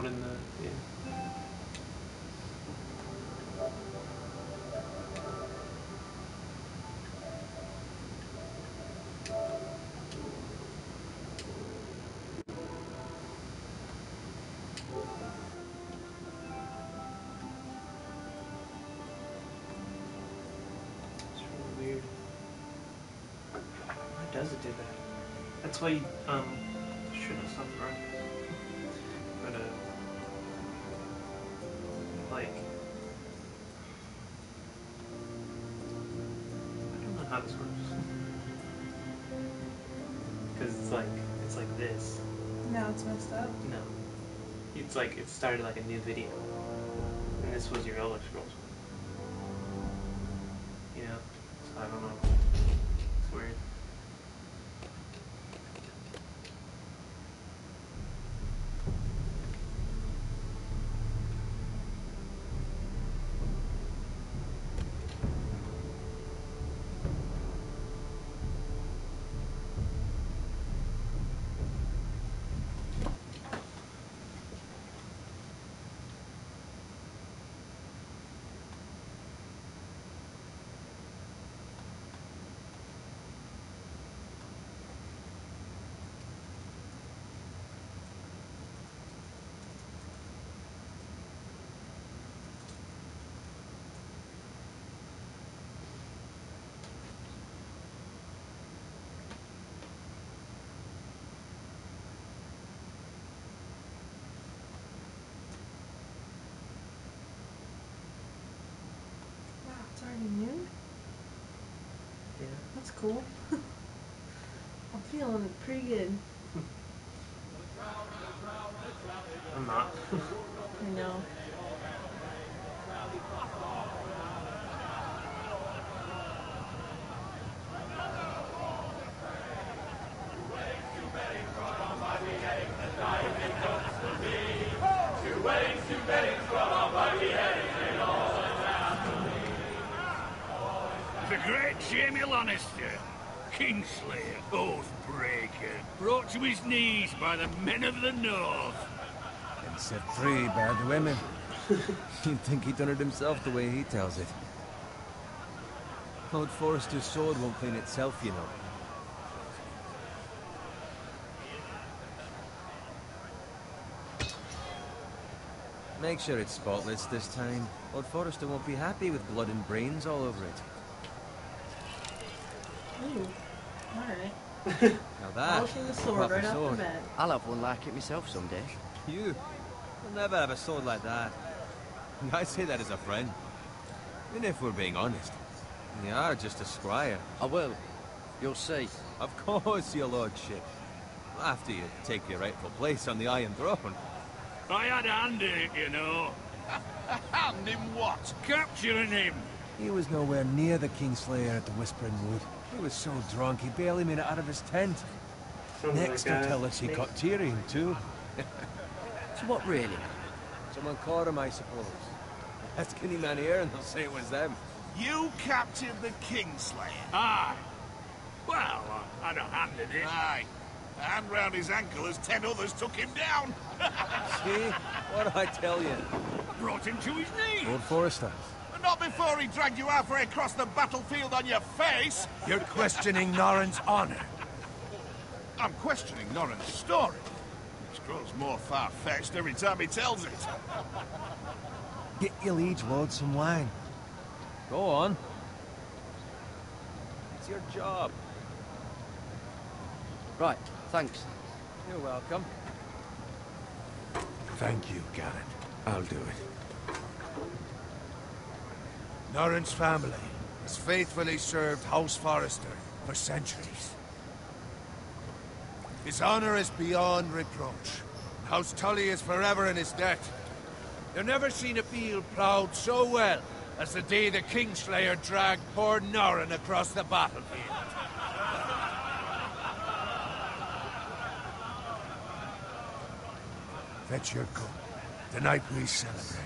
in the yeah. It's really weird. Why does it do that? That's why you shouldn't have stopped running. But like I don't know how this works. Because it's like this. Now it's messed up. No. It's like it started like a new video. And this was your Elder Scrolls one. You know? So I don't know. It's weird. It's already noon? Yeah. That's cool. I'm feeling pretty good. I'm not. I know. The great Jamie Lannister, Kingslayer, Oathbreaker, brought to his knees by the men of the North. And set free by the women. You'd think he done it himself the way he tells it. Lord Forrester's sword won't clean itself, you know. Make sure it's spotless this time. Lord Forrester won't be happy with blood and brains all over it. Ooh. Alright. Now that... Polishing the sword right off the bat. I'll have one like it myself someday. You? You'll never have a sword like that. I say that as a friend. Even if we're being honest. You are just a squire. I will. You'll see. Of course, your lordship. After you take your rightful place on the Iron Throne. I had a hand in it, you know. Hand in what? Capturing him. He was nowhere near the Kingslayer at the Whispering Wood. He was so drunk he barely made it out of his tent. Next to tell us he caught Tyrion too. So what really? Someone caught him, I suppose. Ask any man here and they'll say it was them. You captured the Kingslayer? Aye. Well, I had a hand in it. Aye. A hand round his ankle as 10 others took him down. See? What did I tell you? I brought him to his knees. Lord Forrester. Not before he dragged you halfway across the battlefield on your face. You're questioning Norrin's honor. I'm questioning Norrin's story, which grows more far-fetched every time he tells it. Get your liege lord some wine. Go on. It's your job. Right, thanks. You're welcome. Thank you, Garrett. I'll do it. Norrin's family has faithfully served House Forrester for centuries. His honor is beyond reproach. House Tully is forever in his debt. They've never seen a field ploughed so well as the day the Kingslayer dragged poor Norrin across the battlefield. Fetch your cup. Tonight we celebrate.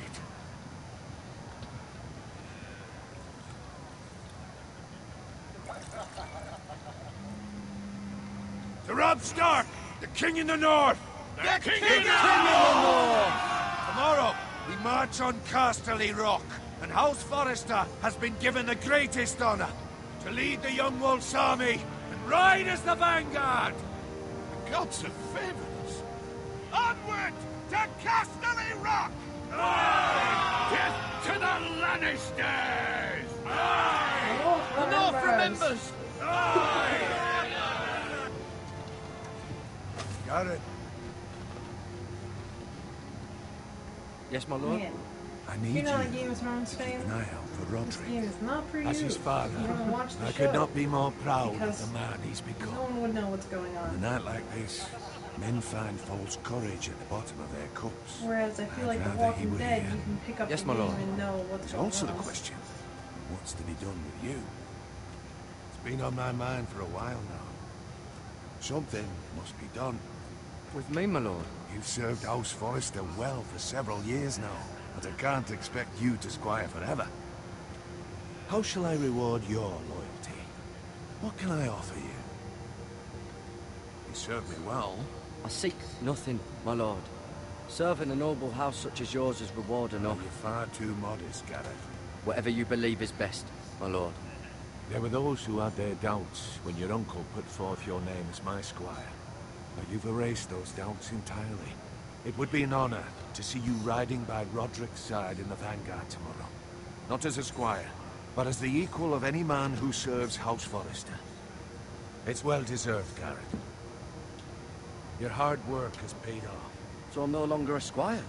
To Robb Stark, the King in the North, The King King of of the the North! Tomorrow, we march on Casterly Rock, and House Forrester has been given the greatest honor to lead the Young Wolf's army and ride as the vanguard! The gods have favored us. Onward to Casterly Rock! Death to the Lannisters! The North remembers. Garrett, Yes, my lord? Man, I if need you're not a you Game of Thrones fan, an eye out for this Roderick. game is not for you. As his father, You haven't watched the I show. could not be more proud because of the man he's No become. one would know what's going On a on. night like this, men find false courage at the bottom of their cups. Whereas I feel I'd like The rather he Walking were Dead, here. you can pick up Yes, the my game lord. and know what's There's going also on. the question, what's to be done with you? It's been on my mind for a while now. Something must be done. With me, my lord? You've served House Forrester well for several years now, but I can't expect you to squire forever. How shall I reward your loyalty? What can I offer you? You served me well. I seek nothing, my lord. Serving a noble house such as yours is reward enough. You're far too modest, Garrett. Whatever you believe is best, my lord. There were those who had their doubts when your uncle put forth your name as my squire. But you've erased those doubts entirely. It would be an honor to see you riding by Roderick's side in the vanguard tomorrow. Not as a squire, but as the equal of any man who serves House Forrester. It's well deserved, Garrett. Your hard work has paid off. So I'm no longer a squire?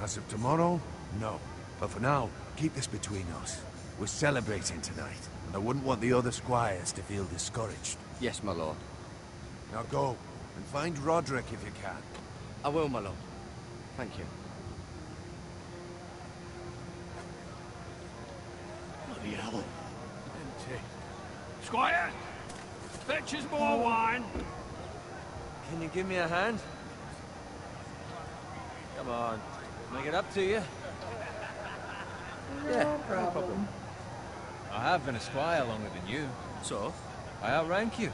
As of tomorrow, no. But for now, keep this between us. We're celebrating tonight, and I wouldn't want the other squires to feel discouraged. Yes, my lord. Now go, and find Roderick if you can. I will, my lord. Thank you. Bloody hell. Empty. Squire! Fetch us more wine. Can you give me a hand? Come on. Make it up to you. No Yeah, problem. I have been a squire longer than you. So? I outrank you.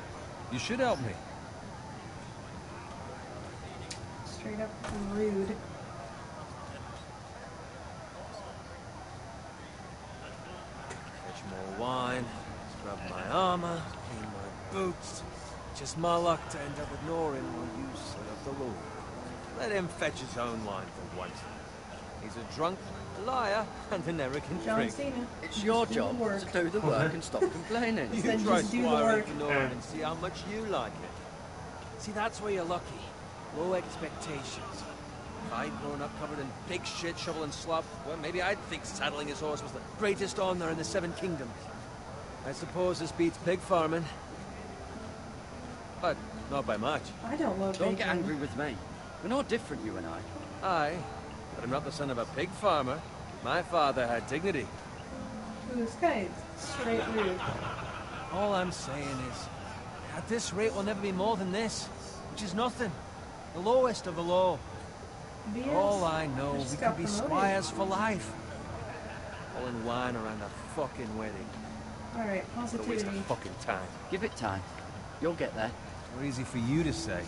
You should help me. Straight up rude. Fetch more wine, scrub my armor, clean my boots. Just my luck to end up with Norin while you serve the Lord. Let him fetch his own wine for once. He's a drunk, a liar, and an arrogant John prick. Cena. It's your Just do the job work. to do the work and stop complaining. You Then try just do the squiring work. for Norin and see how much you like it. See, that's where you're lucky. Low expectations. If I'd grown up covered in pig shit, shovel and slop, well, maybe I'd think saddling his horse was the greatest honor in the Seven Kingdoms. I suppose this beats pig farming. But not by much. I don't love Don't get bacon. angry with me. We're no different, you and I. Aye, but I'm not the son of a pig farmer. My father had dignity. Ooh, this guy is straight rude. All I'm saying is, at this rate we'll never be more than this, which is nothing. The lowest of the low. BS. All I know, I we just could got be promoted. squires for life. Pulling wine around a fucking wedding. Alright, What a waste positivity. of fucking time. Give it time. You'll get there. More easy for you to say.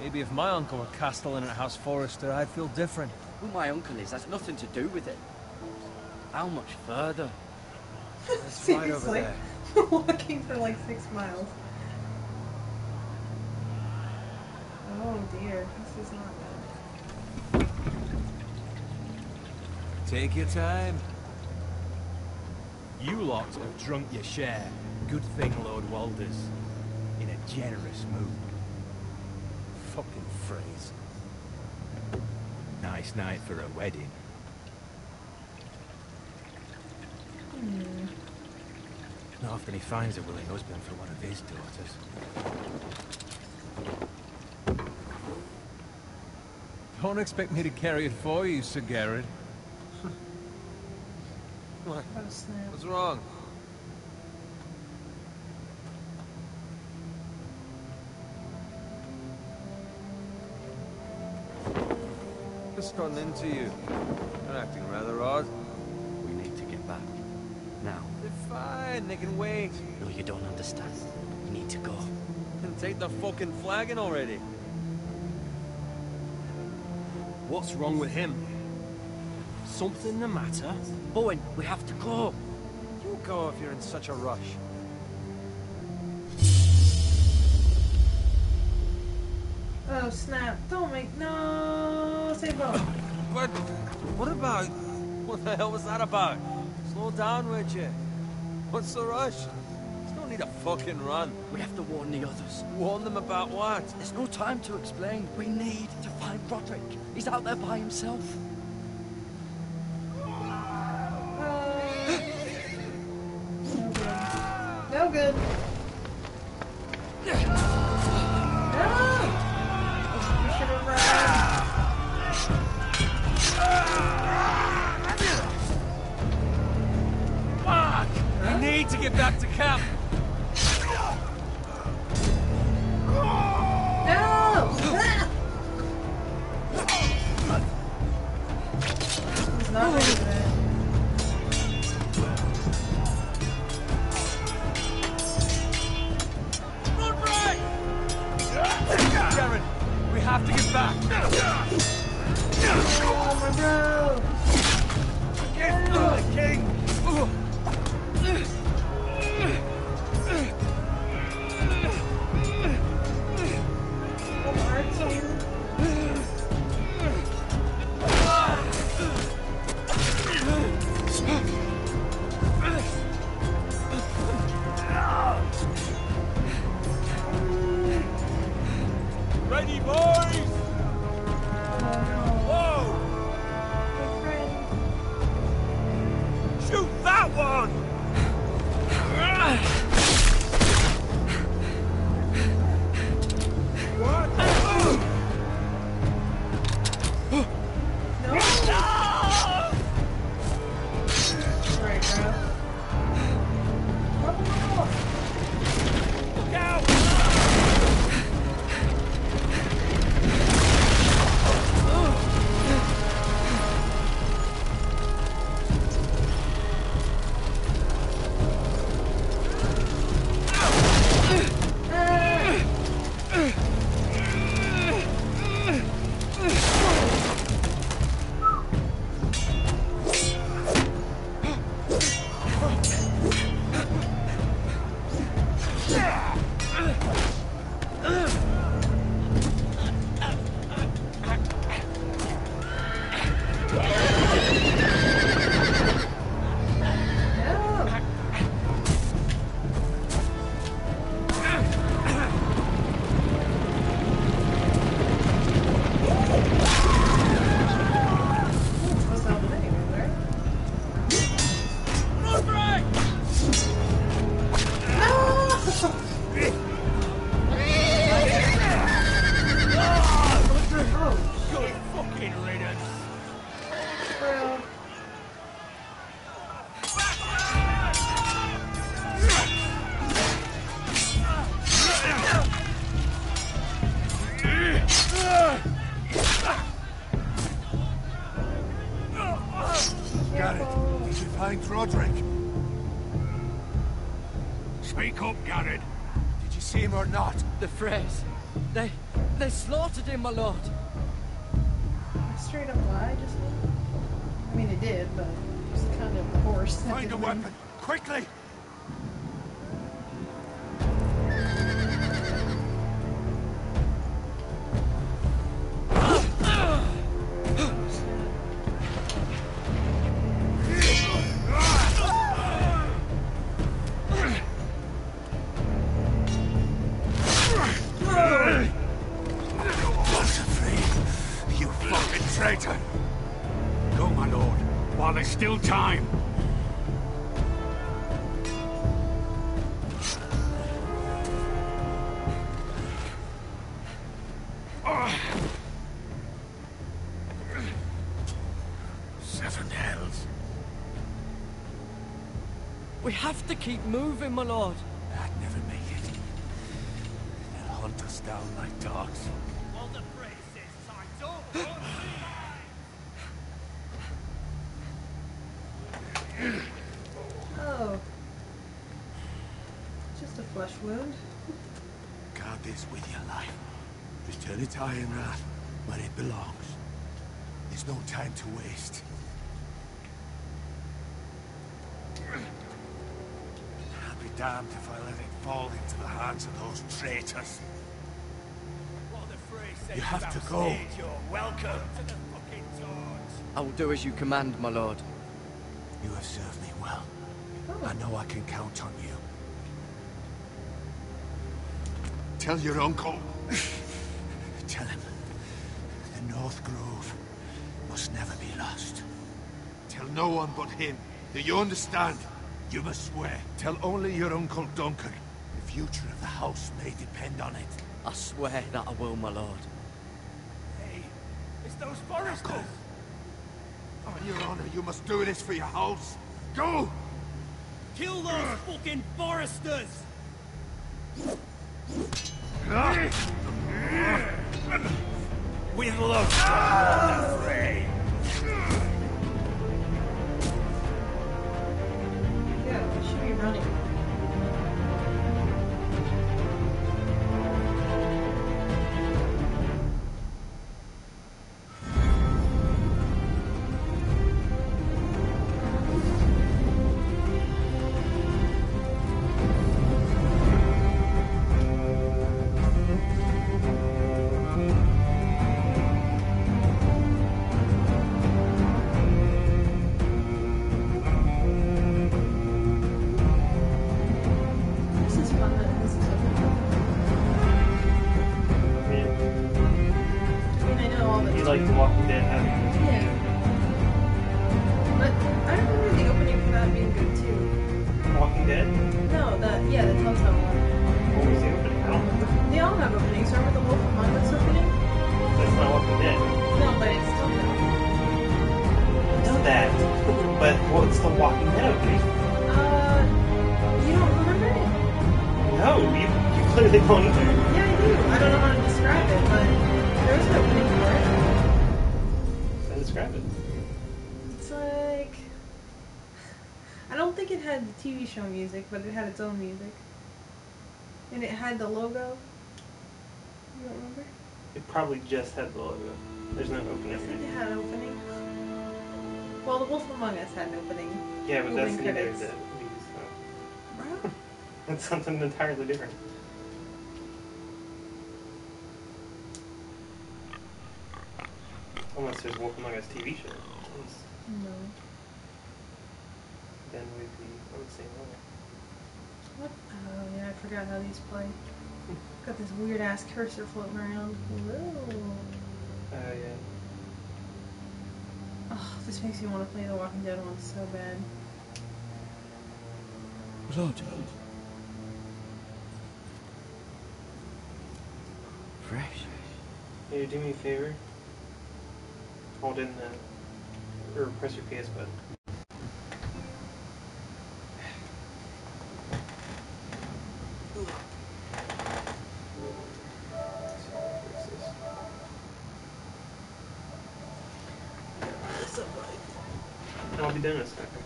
Maybe if my uncle were castellan at House Forrester, I'd feel different. Who my uncle is has nothing to do with it. How much further? That's right over Seriously. there. Walking for like 6 miles. Oh dear, this is not good. Take your time. You lot have drunk your share. Good thing, Lord Walder's in a generous mood. Fucking phrase. Nice night for a wedding. Not often he finds a willing husband for one of his daughters. Don't expect me to carry it for you, Sir Garrett. What? Oh snap. What's wrong? Just gotten into you. You're acting rather odd. We need to get back. Now. They're fine, they can wait. No, you don't understand. We need to go. And take the fucking flagon already. What's wrong with him? Something the matter? Bowen, we have to go. You go if you're in such a rush. Oh snap! Don't make no save up. But what about? What the hell was that about? Slow down, would you? What's the rush? There's no need to fucking run. We have to warn the others. Warn them about what? There's no time to explain. We need to find Roderick. He's out there by himself. No good. No! You should have run. Fuck! We need to get back to camp. No! He's not ready for that. Sharon, we have to get back. Oh, my bro! Get the king. Oh, Martin. Ready, boys? Whoa! Shoot that one! What? No! Right, bro. Look out! Find Roderick. Speak up, Garrett. Did you see him or not? The Freys. They slaughtered him, my lord. Straight up lie, just. I mean, it did, but it was kind of hoarse. Find a weapon, quickly! Go, my lord, while there's still time. Seven hells. We have to keep moving, my lord. I'd never make it. They'll hunt us down like dogs. Well, the phrase says time's over. Oh. Just a flesh wound. Guard this with your life. Just turn it iron rat where it belongs. There's no time to waste. I'll be damned if I let it fall into the hands of those traitors. You have to go. You're welcome to the fucking torch. I will do as you command, my lord. You have served me well. I know I can count on you. Tell your uncle. Tell him. The North Grove must never be lost. Tell no one but him. Do you understand? You must swear. Tell only your Uncle Duncan. The future of the house may depend on it. I swear that I will, my lord. Hey, it's those foresters. On your honor, you must do this for your house. Go! Kill those fucking foresters! With love, not afraid. Yeah, we should be running. Like The Walking Dead having. Yeah. But I remember the opening for that being good too. Walking Dead? No, the Telltale one. What was the opening? I don't remember. They all have openings. Remember the Wolf Among Us opening? That's not Walking Dead. No, but it's still good. I know that. But what's the Walking Dead opening? You don't remember it? No, you clearly don't either. Yeah, I do. I don't know how to describe it, but there was an opening for it. So describe it. It's like... I don't think it had the TV show music, but it had its own music. And it had the logo. You don't remember? It probably just had the logo. There's no opening. I think it had an opening. Well, The Wolf Among Us had an opening. Yeah, but that's Opening neither credits. of these. Bro. That's something entirely different. Unless there's Wolf Among Us TV show. No. Then we'd be on the same level. What? Oh, yeah, I forgot how these play. Got this weird ass cursor floating around. Whoa. Yeah. Oh, this makes me want to play the Walking Dead one so bad. Lord. Fresh. Hey, do me a favor. Hold in or press your PS button. I'll be done in a second.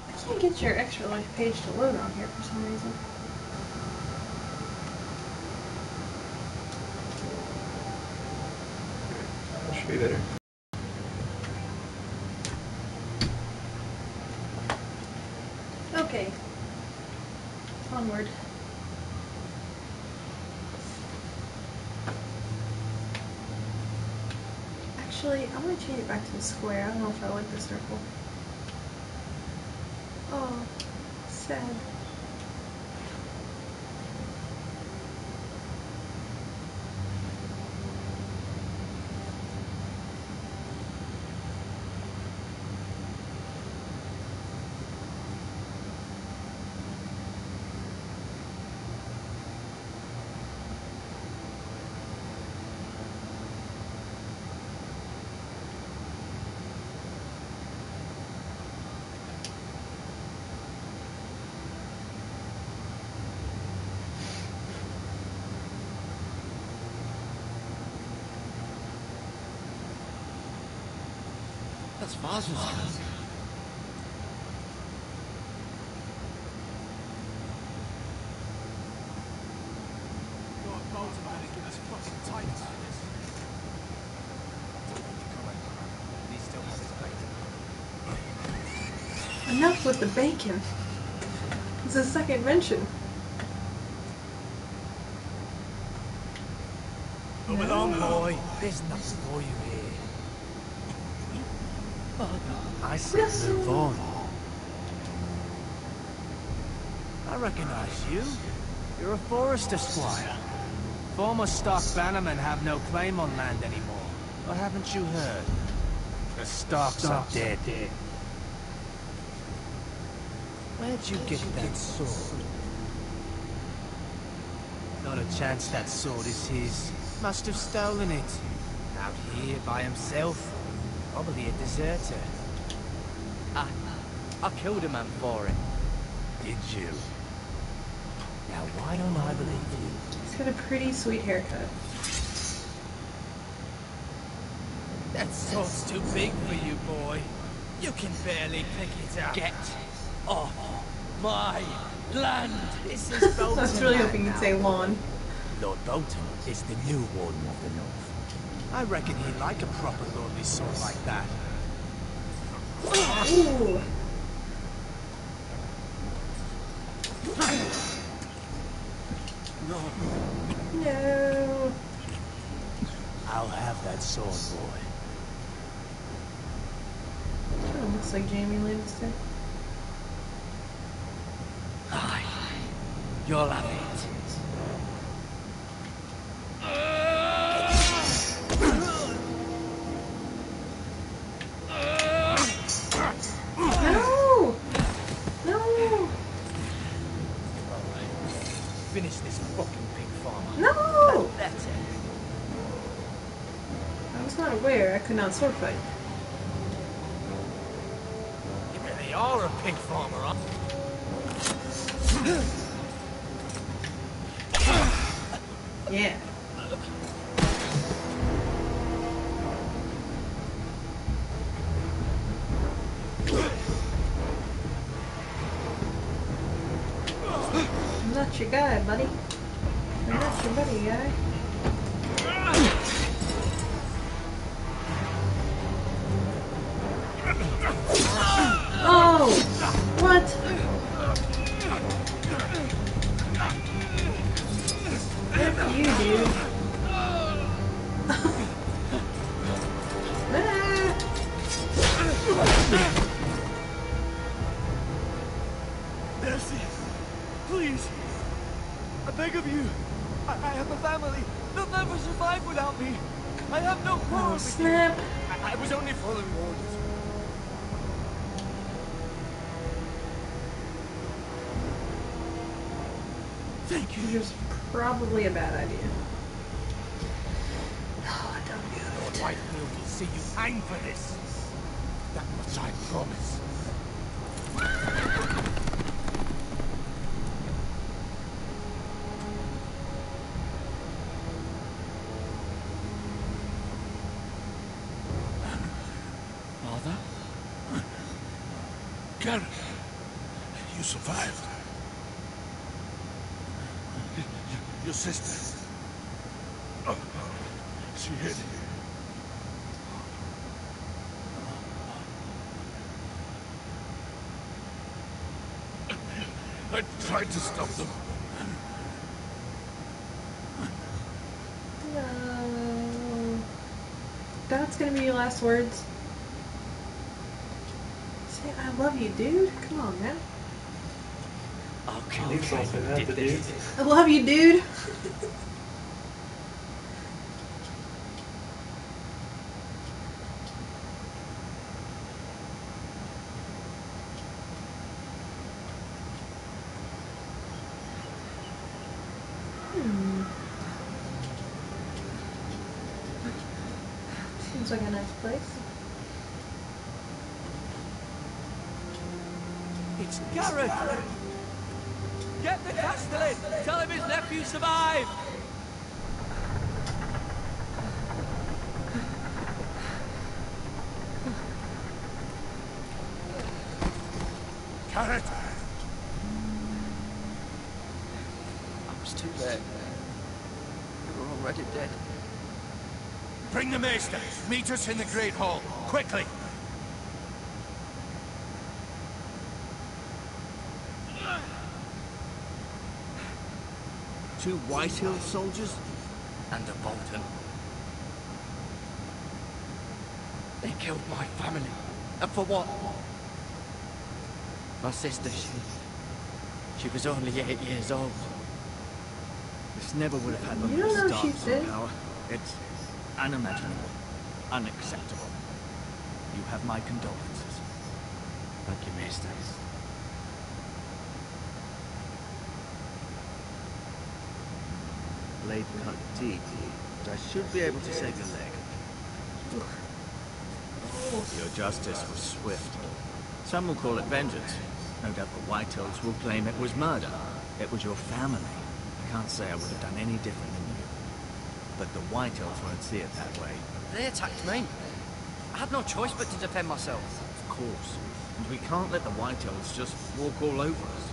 I can't get your extra life page to load on here for some reason. That should be better. Okay. Onward. Actually, I'm gonna change it back to the square. I don't know if I like the circle. Oh, sad. That's Vaza's house. Enough with the bacon. It's a second mention. Come along, boy. There's nothing for you here. I said move on. I recognize you. You're a forester squire. Former stock bannermen have no claim on land anymore. Or haven't you heard? The Starks are dead. Where'd you get that sword? Not a chance that sword is his. Must have stolen it. Out here by himself. Probably a deserter. I killed a man for it. Did you? Now why don't I believe you? He's got a pretty sweet haircut. That sword's too big for you, boy. You can barely pick it up. Get off my land! This is Bolton. I was really hoping you'd say lawn. Lord Bolton is the new Warden of the North. I reckon he'd like a proper lordly sword like that. Ooh. No. I'll have that sword, boy. Kind of looks like Jamie Lannister. Aye. You'll have it. No! No! Finish this fucking pig farmer. No! That's it. I was not aware I could not sword fight. You really are a pig farmer, huh? Yeah. I'm not your guy, buddy. I'm not your buddy, guy. Oh! What? F you, dude. Mercy! Please! I beg of you! I have a family! They'll never survive without me! I have no quarrel Oh, with snap. you! I was only following orders. Thank you! Which is probably a bad idea. Oh, don't do Lord it. Whitefield will see you hang for this! That much I promise. Father? Gareth, you survived. Your sister. Oh, she hid. I tried to stop them. No. That's gonna be your last words. Say, I love you, dude. Come on, man. I'll kill Leave something at the dude. I love you, dude. Seems like a nice place. It's Gareth! Get the castellan! Tell him his nephew survived! Gareth! I was too late. We were already dead. Bring the maester. Meet us in the Great Hall. Quickly. 2 Whitehill soldiers? And a Bolton. They killed my family. And for what? My sister, she was only 8 years old. This never would have happened You don't with know she's Stark's dead. power. It's unimaginable. Unacceptable. You have my condolences. Thank you, Maester. Blade cut deep, but I should be able to save your leg. Your justice was swift. Some will call it vengeance. No doubt the Whitehills will claim it was murder. It was your family. I can't say I would have done any different than you. But the Whitehills won't see it that way. They attacked me. I had no choice but to defend myself. Of course. And we can't let the Whitehills just walk all over us.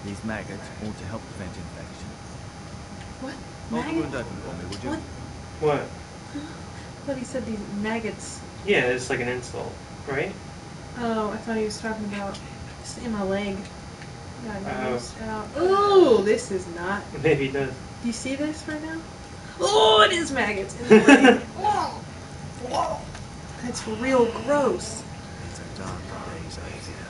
These maggots ought to help prevent infection. What? Hold the Maggot? wound open for me, would you? What? What? I thought he said these maggots. Yeah, it's like an insult, right? Oh, I thought he was talking about just in my leg. Got Oh. nosed out. Ooh, this is not. Maybe he does. Do you see this right now? Oh, it is maggots in the leg. Whoa. That's real gross. It's a dark days, I fear.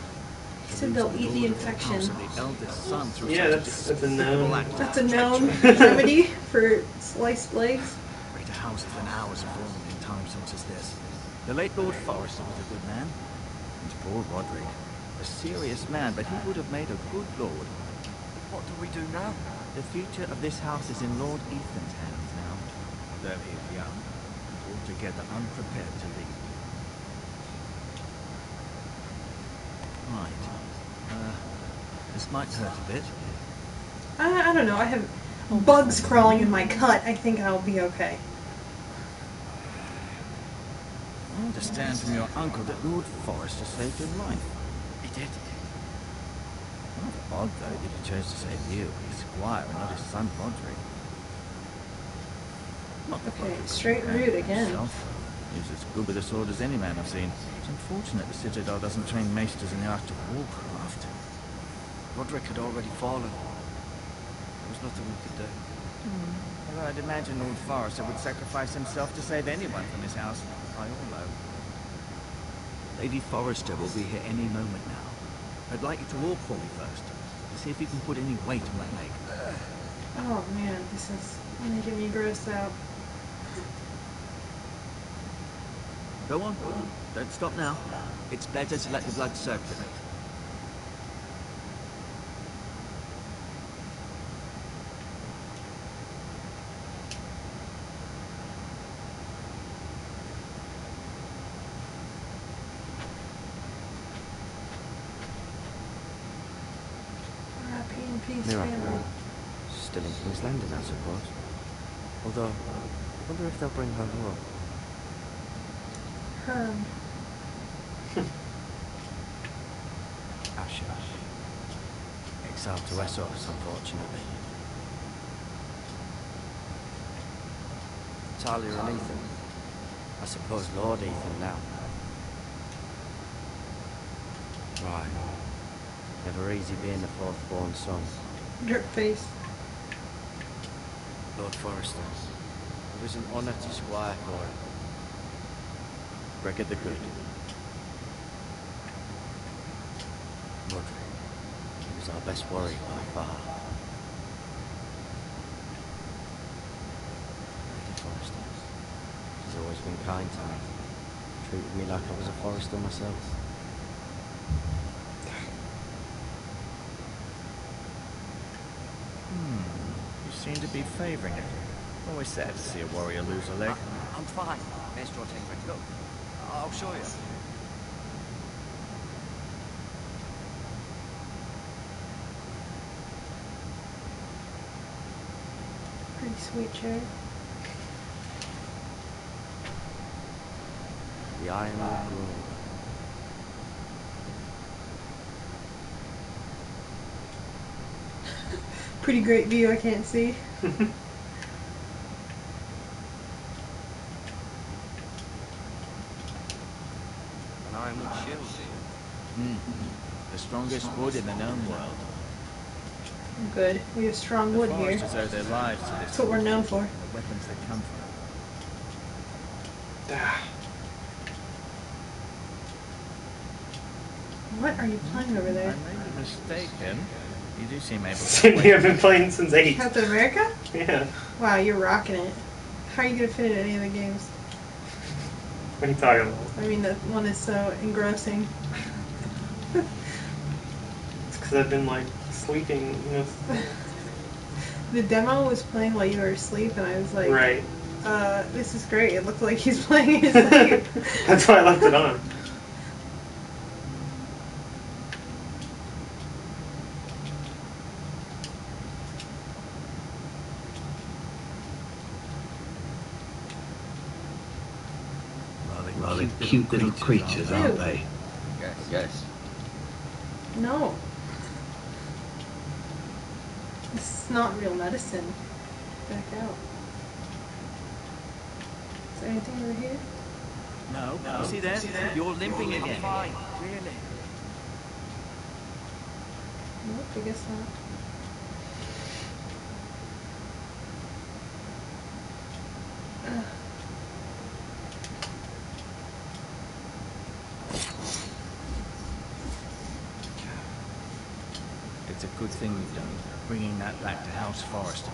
He said they'll eat the infection. The eldest son through Yeah, such that's a despicable known. act. That's a known remedy for sliced legs. Greater houses than ours have fallen in times such as this. The late Lord Forrester was a good man. And poor Roderick. A serious man, but he would have made a good lord. What do we do now? The future of this house is in Lord Ethan's hands now. Though he is young, and altogether unprepared to lead. Right. This might hurt a bit. I don't know. I have bugs crawling in my cut. I think I'll be okay. I understand from your uncle that Lord Forrester saved your life. He did. Rather odd, though, that he chose to save you, his squire, and not his son Roderick. Not that Okay, Roderick straight couldn't root handle again. himself. He's as good with a sword as any man I've seen. It's unfortunate the Citadel doesn't train maesters in the art of warcraft. Roderick had already fallen. There was nothing we could do. Well, I'd imagine Lord Forrester would sacrifice himself to save anyone from his house. I all know. Lady Forrester will be here any moment now. I'd like you to walk for me first, to see if you can put any weight on that leg. Oh man, this is making me grossed out. Go on. Don't stop now. It's better to let the blood circulate. R.I.P. in peace, Mira. family. Still in King's Landing, I suppose. Although, I wonder if they'll bring her home. Asher. Exiled to Essos, unfortunately. Talia and Ethan. I suppose Lord Ethan now. Right. Never easy being the fourth-born son. Drip face. Lord Forrester. It was an honour to squire for him. Gregor the Good. Roderick. He was our best warrior by far. Lady Forrester. She's always been kind to me. Treated me like I was a Forrester myself. You seem to be favouring it. Always sad to see a warrior lose a leg. I'm fine. Maester Ortega, look. I'll show you. Pretty sweet chair. The Iron Grove. Pretty great view, I can't see. An ironwood shield. The strongest wood in the known world. Good. We have strong wood here. Foresters owe their lives to this. That's what we're known for. and the weapons they come from. What are you playing over there? I may be mistaken. You do seem able to. Sydney, I've been playing since 8. Captain America? Yeah. Wow, you're rocking it. How are you gonna fit in any of the games? What are you talking about? I mean, that one is so engrossing. It's because I've been like sleeping, you know. The demo was playing while you were asleep, and I was like, Right. This is great. It looks like he's playing his sleep. That's why I left it on. Rather cute little creatures, aren't they? Yes, yes. No. This is not real medicine. Back out. Is there anything over here? No. See there? You're limping again. Fine, really. Nope, I guess not. Ugh. It's a good thing you've done, bringing that back to House Forrester.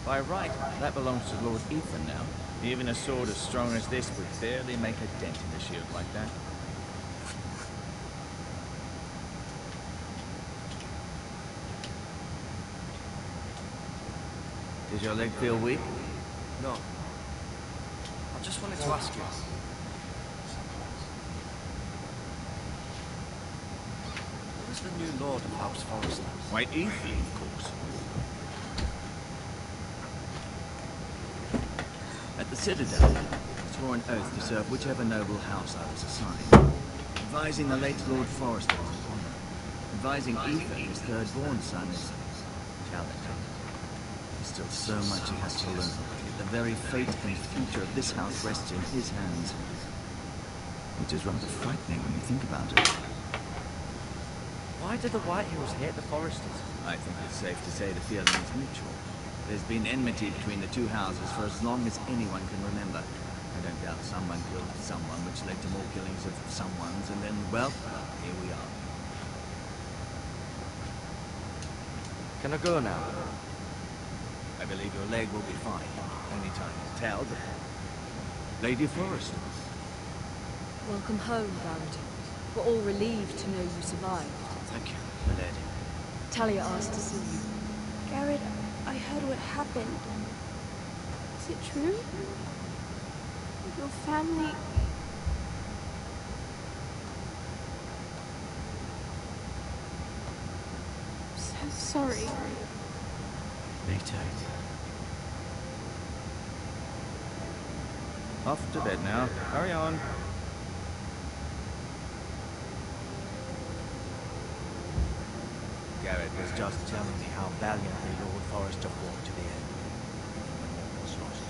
By right, that belongs to Lord Ethan now. Even a sword as strong as this would barely make a dent in a shield like that. Does your leg feel weak? No. I just wanted to ask you. Who is the new Lord of House Forrester? Why, Ethan, of course. At the Citadel, I swore an oath to serve whichever noble house I was assigned. Advising the late Lord Forrester on honor. Advising Ethan, his third-born son, is challenging. There's still so much he has to learn. Yet the very fate and future of this house rests in his hands. Which is rather frightening when you think about it. Why did the White Hills hate the Foresters? I think it's safe to say the feeling is mutual. There's been enmity between the two houses for as long as anyone can remember. I don't doubt someone killed someone, which led to more killings of someones, and then, well, here we are. Can I go now? I believe your leg will be fine. Only time will tell, but... Lady Forrester. Welcome home, Barrett. We're all relieved to know you survived. Thank you, my lady. Talia asked to see you. Garrett, I heard what happened. Is it true? Your family... I'm so sorry. Me too. Off to bed now. Hurry on. Garrett was just telling me how valiantly Lord Forrester fought to the end. When all was lost.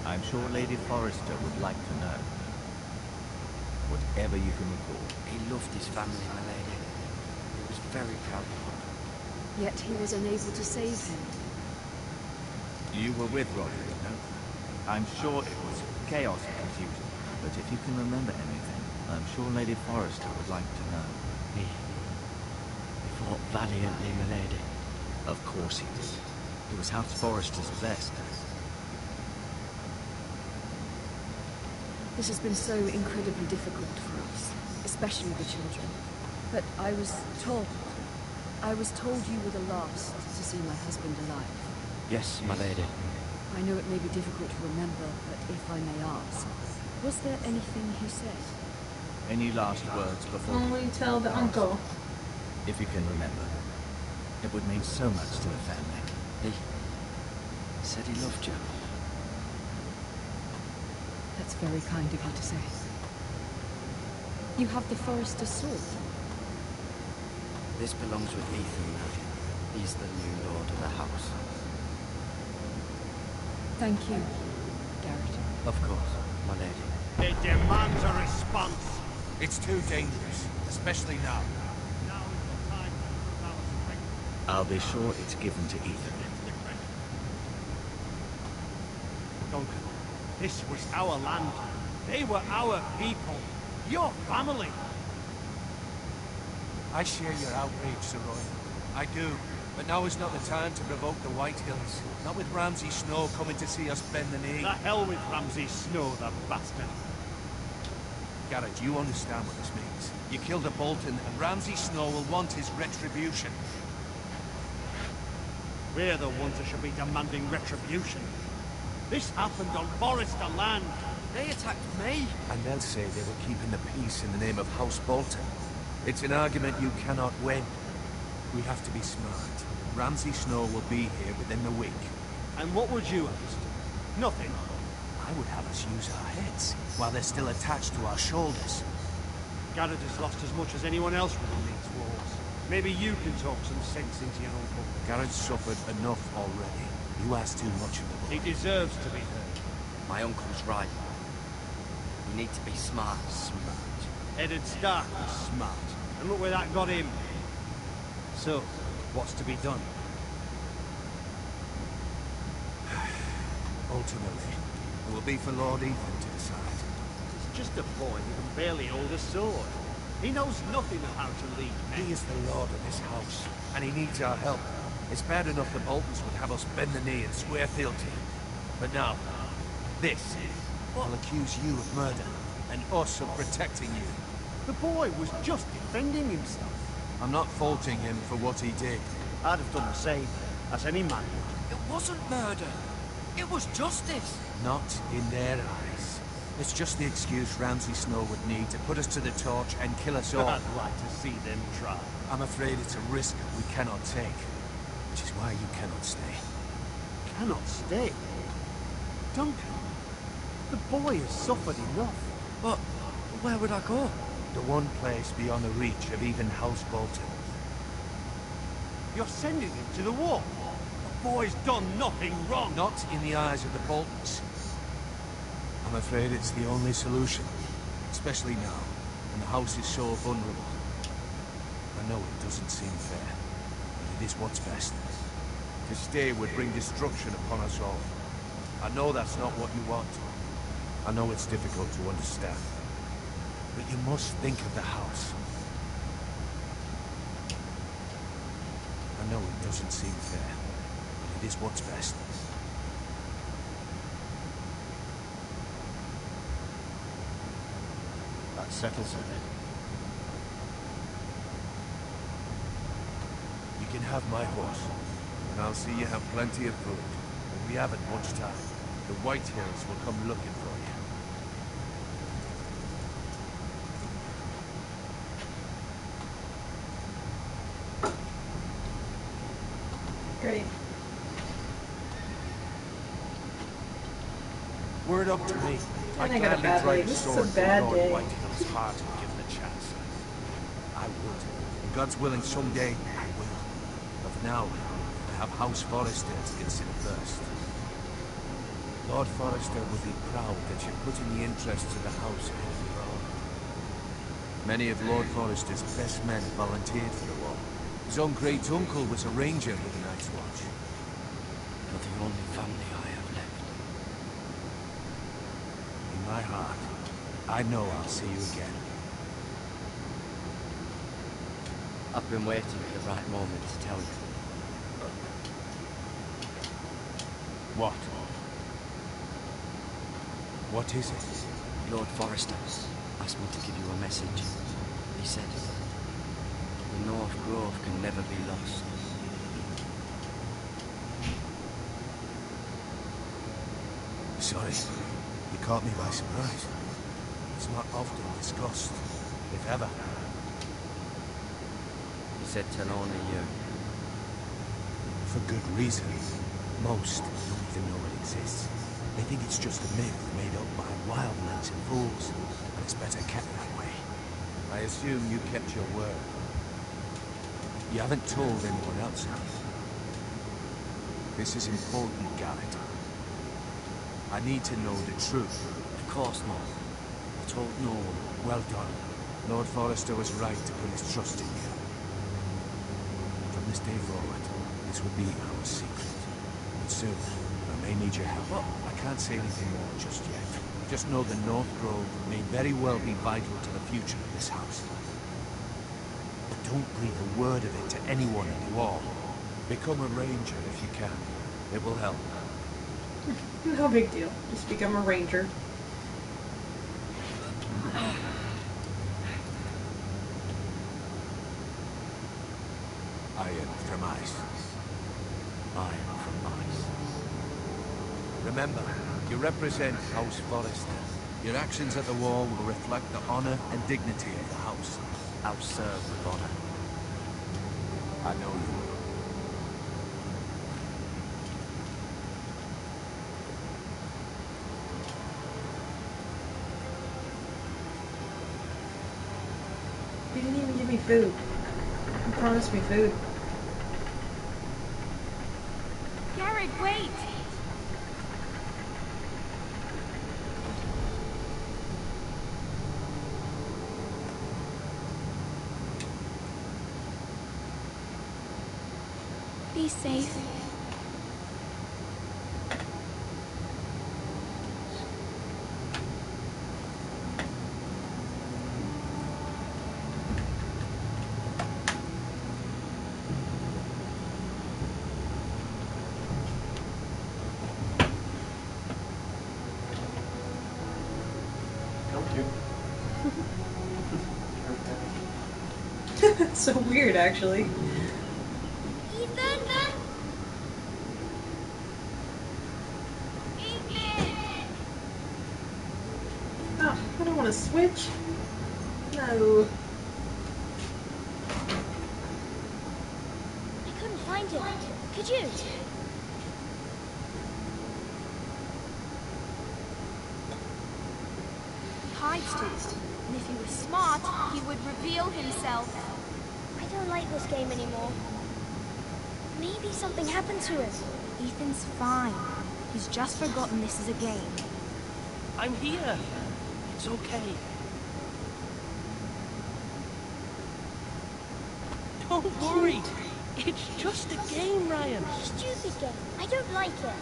I'm sure Lady Forrester would like to know. Whatever you can recall. He loved his family, my lady. He was very proud of them. Yet he was unable to save him. You were with Roderick, no? I'm sure it was chaos and confusion. But if you can remember anything, I'm sure Lady Forrester would like to know. He fought valiantly, my lady. Of course he did. He was House Forrester's best. This has been so incredibly difficult for us, especially the children. But I was told you were the last to see my husband alive. Yes, my lady. I know it may be difficult to remember, but if I may ask, was there anything he said? Any last words before... Only tell the uncle. If you can remember. It would mean so much to the family. He said he loved you. That's very kind of you to say. You have the Forrester sword. This belongs with Ethan now. He's the new lord of the house. Thank you, Garrett. Of course, my lady. It demands a response. It's too dangerous, especially now. Now is the time to prove our strength. I'll be sure it's given to Ethan. Duncan, this was our land. They were our people. Your family. I share your outrage, Sir Roy. I do. But now is not the time to provoke the Whitehills. Not with Ramsay Snow coming to see us bend the knee. The hell with Ramsay Snow, the bastard. Garrett, you understand what this means. You killed a Bolton, and Ramsay Snow will want his retribution. We're the ones that should be demanding retribution. This happened on Forrester land. They attacked me. And they'll say they were keeping the peace in the name of House Bolton. It's an argument you cannot win. We have to be smart. Ramsay Snow will be here within the week. And what would you have us do? Nothing. I would have us use our heads, while they're still attached to our shoulders. Garrett has lost as much as anyone else within these walls. Maybe you can talk some sense into your uncle. Garrett's suffered enough already. You ask too much of the boy. He deserves to be heard. My uncle's right. You need to be smart. Smart. Eddard Stark was smart. And look where that got him. So, what's to be done? Ultimately, it will be for Lord Ethan to decide. He's just a boy who can barely hold a sword. He knows nothing of how to lead men. He is the lord of this house, and he needs our help. It's bad enough the Boltons would have us bend the knee and swear fealty. But now, this will accuse you of murder, and us of protecting you. The boy was just defending himself. I'm not faulting him for what he did. I'd have done the same, as any man would. It wasn't murder. It was justice. Not in their eyes. It's just the excuse Ramsay Snow would need to put us to the torch and kill us all. I'd like to see them try. I'm afraid it's a risk we cannot take. Which is why you cannot stay. Cannot stay? Duncan, the boy has suffered enough. But where would I go? The one place beyond the reach of even House Bolton. You're sending him to the war. The boy's done nothing wrong. Not in the eyes of the Boltons. I'm afraid it's the only solution. Especially now, when the house is so vulnerable. I know it doesn't seem fair, but it is what's best. To stay would bring destruction upon us all. I know that's not what you want. I know it's difficult to understand. But you must think of the house. I know it doesn't seem fair, but it is what's best. That settles it. You can have my horse, and I'll see you have plenty of food. We haven't much time. The Whitehills will come looking for you. Great. Word up to me. And I got a bad day. This is a bad day. Whitehill's heart and give him a chance. I would. And God's willing, someday I will. But for now, I have House Forrester to consider first. Lord Forrester would be proud that you're putting the interests of the house ahead of your own. Many of Lord Forrester's best men volunteered for the war. His own great-uncle was a ranger with the Night's Watch. You're the only family I have left. In my heart, I know I'll see you again. I've been waiting for the right moment to tell you. What? What is it? Lord Forrester asked me to give you a message. He said, the North Grove can never be lost. Sorry, you caught me by surprise. It's not often discussed, if ever. He said tell only you. For good reason. Most don't even know it exists. They think it's just a myth made up by wildlings and fools, and it's better kept that way. I assume you kept your word. You haven't told anyone else, have you? This is important, Garrett. I need to know the truth. Of course not. I told no one. Well done. Lord Forrester was right to put his trust in you. From this day forward, this will be our secret. But soon, I may need your help. Well, I can't say anything more just yet. Just know the North Grove may very well be vital to the future of this house. But don't breathe a word of it to anyone in the wall. Become a ranger if you can. It will help. No big deal. Just become a ranger. Iron from ice. Iron from ice. Remember, you represent House Forrester. Your actions at the wall will reflect the honor and dignity of the house. I'll serve with honor. I know you will. You didn't even give me food. You promised me food. Garrett, wait! Be safe. It's so weird, actually. Ethan! Oh, I don't want to switch. No. I couldn't find him. Could you? He hides too. And if he was smart, he would reveal himself. I don't like this game anymore. Maybe something happened to him. Ethan's fine. He's just forgotten this is a game. I'm here. It's okay. Don't worry. It's just a game, Ryan. Stupid game. I don't like it.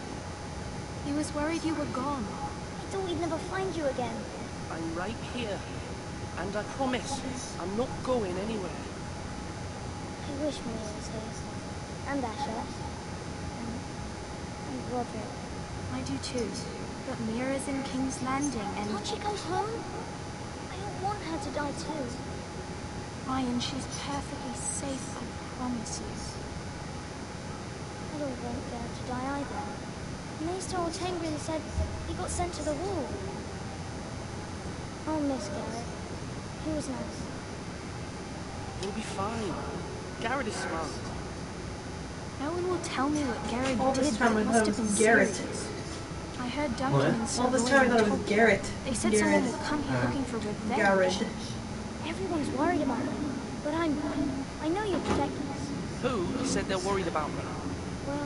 He was worried you were gone. I thought we'd never find you again. I'm right here. And I promise, I'm not going anywhere. I wish Mia was here. And Asher. And Roderick. I do too. But Mira's in King's Landing and... Can't she go home? I don't want her to die too. Ryan, she's perfectly safe, I promise you. I don't want Garrett to die either. Maester Ortangren said he got sent to the wall. I'll miss Garrett. He was nice. You'll be fine. Garrett is smart. No one will tell me what Garrett All this did, time but I it thought must it have been was Garrett. serious. I heard Duncan and Sir All this time I thought it was Garrett. They said Garrett. someone will come here looking for revenge. Garrett. Everyone's worried about me, but I know you'll protect us. Who said they're worried about me? Well,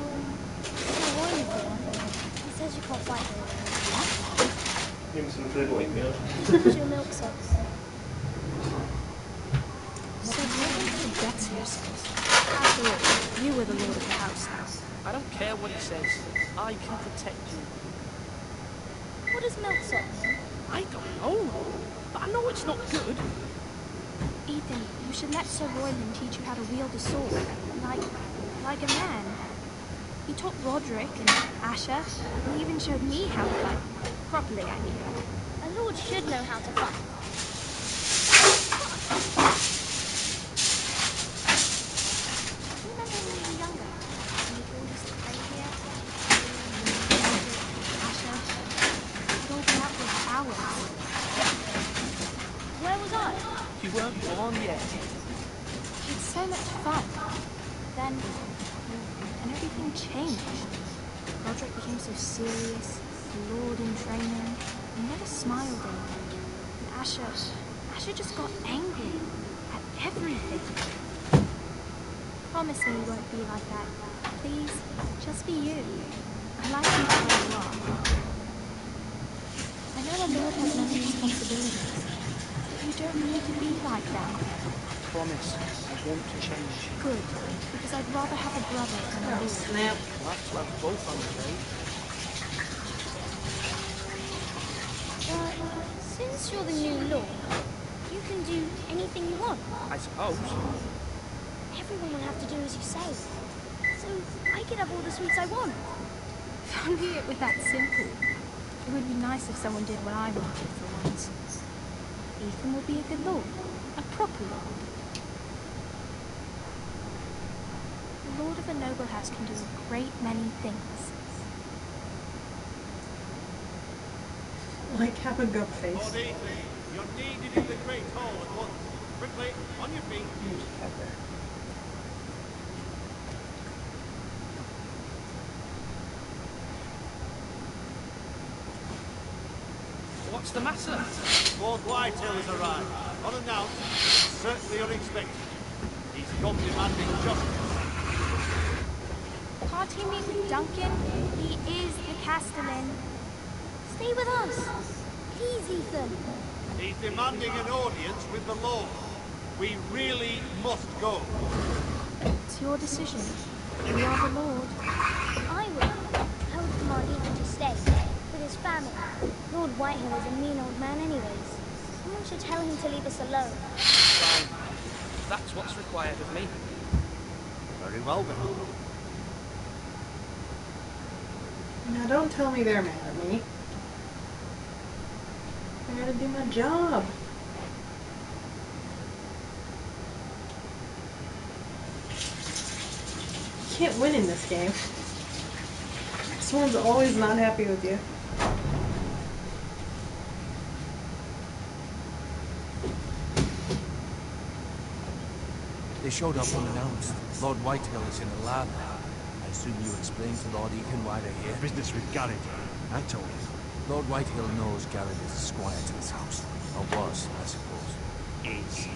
Sir Warrington. He says you can't fight me. Give me some food while you Here's your milk sops. So Warrington forgets yourself. After all, you were the lord of the house now. I don't care what he says. I can protect you. What is milk sops? I don't know. But I know it's not good. Ethan, you should let Sir Royland teach you how to wield a sword. Like a man. He taught Roderick and Asher, and he even showed me how to fight. Properly, I mean. A lord should know how to fight. Do you remember when we were younger? When we all used to play here? Asher, we'd all be up for hours. Where was I? You weren't born yet. It's so much fun. Then everything changed. Roderick became so serious, a lord in training. He never smiled anymore. And Asher just got angry at everything. Promise me you won't be like that. Please, just be you. I like you the way you are. I know a lord has many responsibilities, but you don't need to be like that. Promise. want to change. Good, because I'd rather have a brother than a Oh, lord. snap. We'll have to have both, I'm afraid. But since you're the new lord, you can do anything you want. I suppose. Everyone will have to do as you say. So I can have all the sweets I want. If only it were that simple. It would be nice if someone did what I wanted for once. Ethan will be a good lord. A proper lord. The lord of a noble house can do a great many things. Like, have a gut face. Lord Ethan, you're needed in the Great Hall at once. Quickly, on your feet. Pepper. What's the matter? Lord Whitehill has arrived. Unannounced, certainly unexpected. He's come demanding justice. Can't he meet with Duncan? He is the Castellan. Stay with us. Please, Ethan. He's demanding an audience with the Lord. We really must go. It's your decision. You are the Lord. I will. I would command Ethan to stay. With his family. Lord Whitehill is a mean old man anyways. Someone should tell him to leave us alone. Fine. If that's what's required of me. Very well then. Now don't tell me they're mad at me. I gotta do my job. You can't win in this game. Someone's always not happy with you. They showed up unannounced. Lord Whitehill is in a lab. I assume you explained to Lord Ethan why they're here? Business with Garrett. I told him. Lord Whitehill knows Garrett is a squire to his house. Or was, I suppose.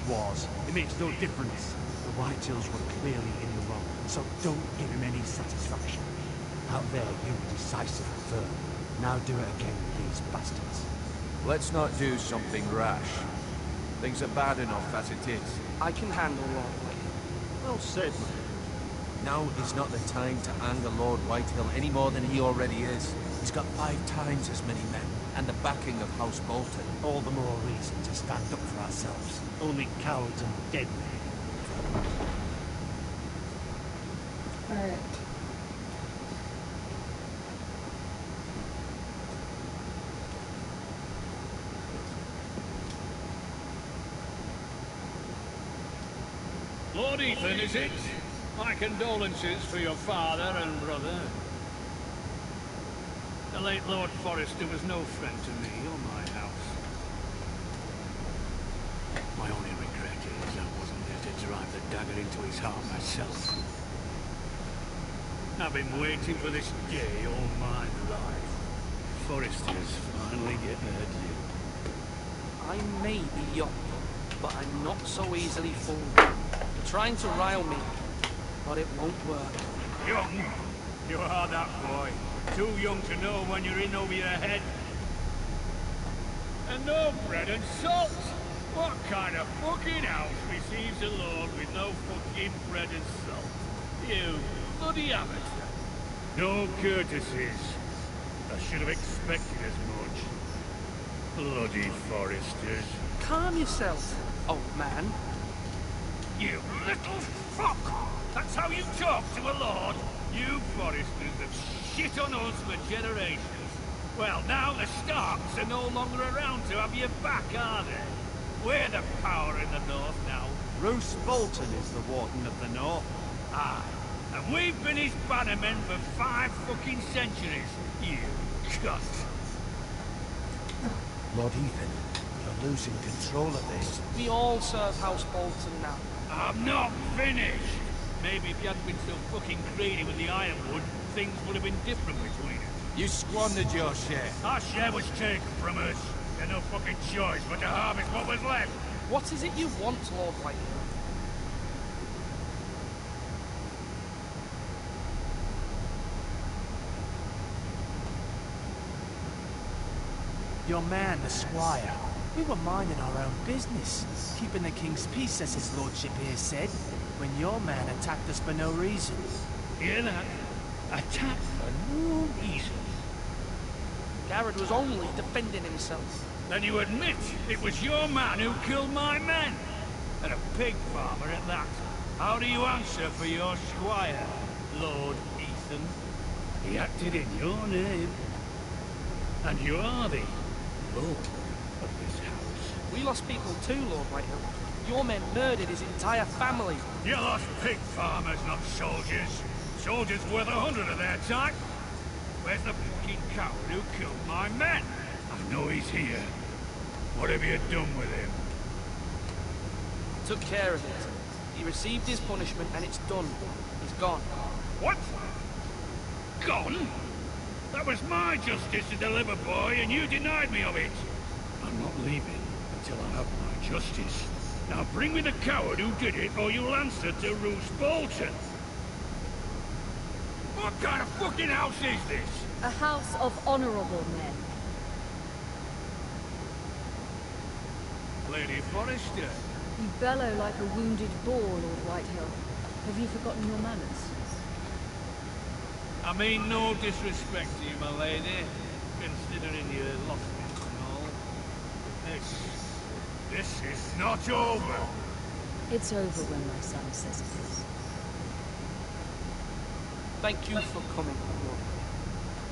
Was. It makes no difference. The Whitehills were clearly in the wrong, so don't give him any satisfaction. Out there, you were decisive and firm. Now do it again with these bastards. Let's not do something rash. Things are bad enough as it is. I can handle Lord Whitehill. Well said, my Now is not the time to anger Lord Whitehill any more than he already is. He's got 5 times as many men, and the backing of House Bolton. All the more reason to stand up for ourselves. Only cowards and dead men. Alright. Lord Ethan, is it? My condolences for your father and brother. The late Lord Forrester was no friend to me or my house. My only regret is I wasn't there to drive the dagger into his heart myself. I've been waiting for this day all my life. Forrester's finally getting their due. I may be young, but I'm not so easily fooled. You're trying to rile me, but it won't work. Young? You are that boy. Too young to know when you're in over your head. And no bread and salt! What kind of fucking house receives a lord with no fucking bread and salt? You bloody amateur. No courtesies. I should have expected as much. Bloody Forresters. Calm yourself, old man. You little fuck! That's how you talk to a lord? You Forresters have shit on us for generations. Well, now the Starks are no longer around to have your back, are they? We're the power in the north now. Roose Bolton is the Warden of the North. Aye. And we've been his bannermen for 5 fucking centuries. You cunt. Lord Ethan, you're losing control of this. We all serve House Bolton now. I'm not finished. Maybe if you hadn't been so fucking greedy with the ironwood, things would have been different between us. You squandered your share. Our share was taken from us. There's no fucking choice but to harvest what was left. What is it you want, Lord Whitehill? Your man, the squire. We were minding our own business, keeping the king's peace, as his lordship here said, when your man attacked us for no reason. Hear that? Attack for no reason. Garrett was only defending himself. Then you admit it was your man who killed my men? And a pig farmer at that. How do you answer for your squire, Lord Ethan? He acted in your name. And you are the lord of this house. We lost people too, Lord Whitehill. Your men murdered his entire family. You lost pig farmers, not soldiers. Soldiers worth 100 of their time. Where's the fucking coward who killed my men? I know he's here. What have you done with him? Took care of it. He received his punishment and it's done. He's gone. What? Gone? That was my justice to deliver, boy, and you denied me of it. I'm not leaving until I have my justice. Now bring me the coward who did it, or you'll answer to Roose Bolton. What kind of fucking house is this? A house of honorable men. Lady Forrester. You bellow like a wounded boar, Lord Whitehill. Have you forgotten your manners? I mean no disrespect to you, my lady, considering you lost it and all. This is not over. It's over when my son says it is. Thank you for coming, Lord.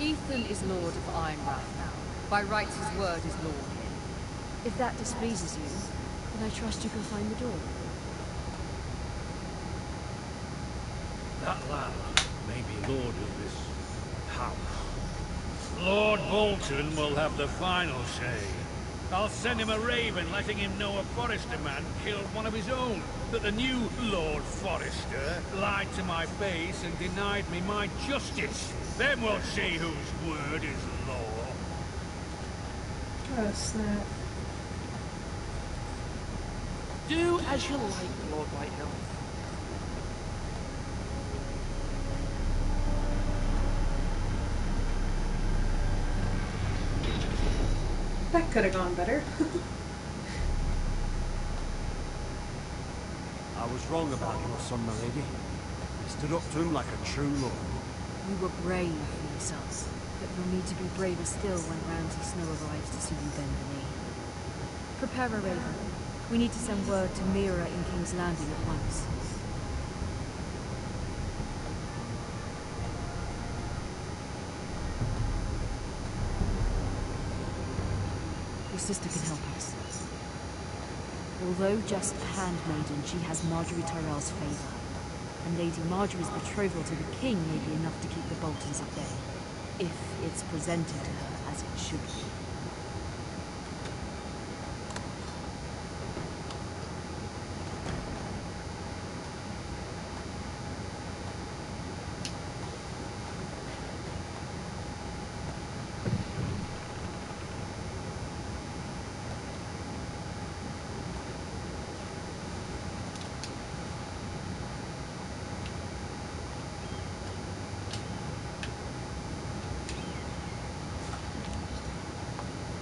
Ethan is Lord of Ironrath now. By rights his word is law here. If that displeases you, then I trust you can find the door. That lad may be lord of this house. Lord Bolton will have the final say. I'll send him a raven letting him know a Forrester man killed one of his own. That the new Lord Forrester lied to my face and denied me my justice. Then we'll see whose word is law. Oh, snap. Do as you like, Lord Whitehill. That could have gone better. I was wrong about your son, my lady. I stood up to him like a true lord. You were brave, my sons, but you'll need to be braver still when Ramsay Snow arrives to see you bend the knee. Prepare a raven. We need to send word to Mira in King's Landing at once. Your sister can help us. Although just a handmaiden, she has Marjorie Tyrell's favour. And Lady Marjorie's betrothal to the king may be enough to keep the Boltons at bay. If it's presented to her as it should be.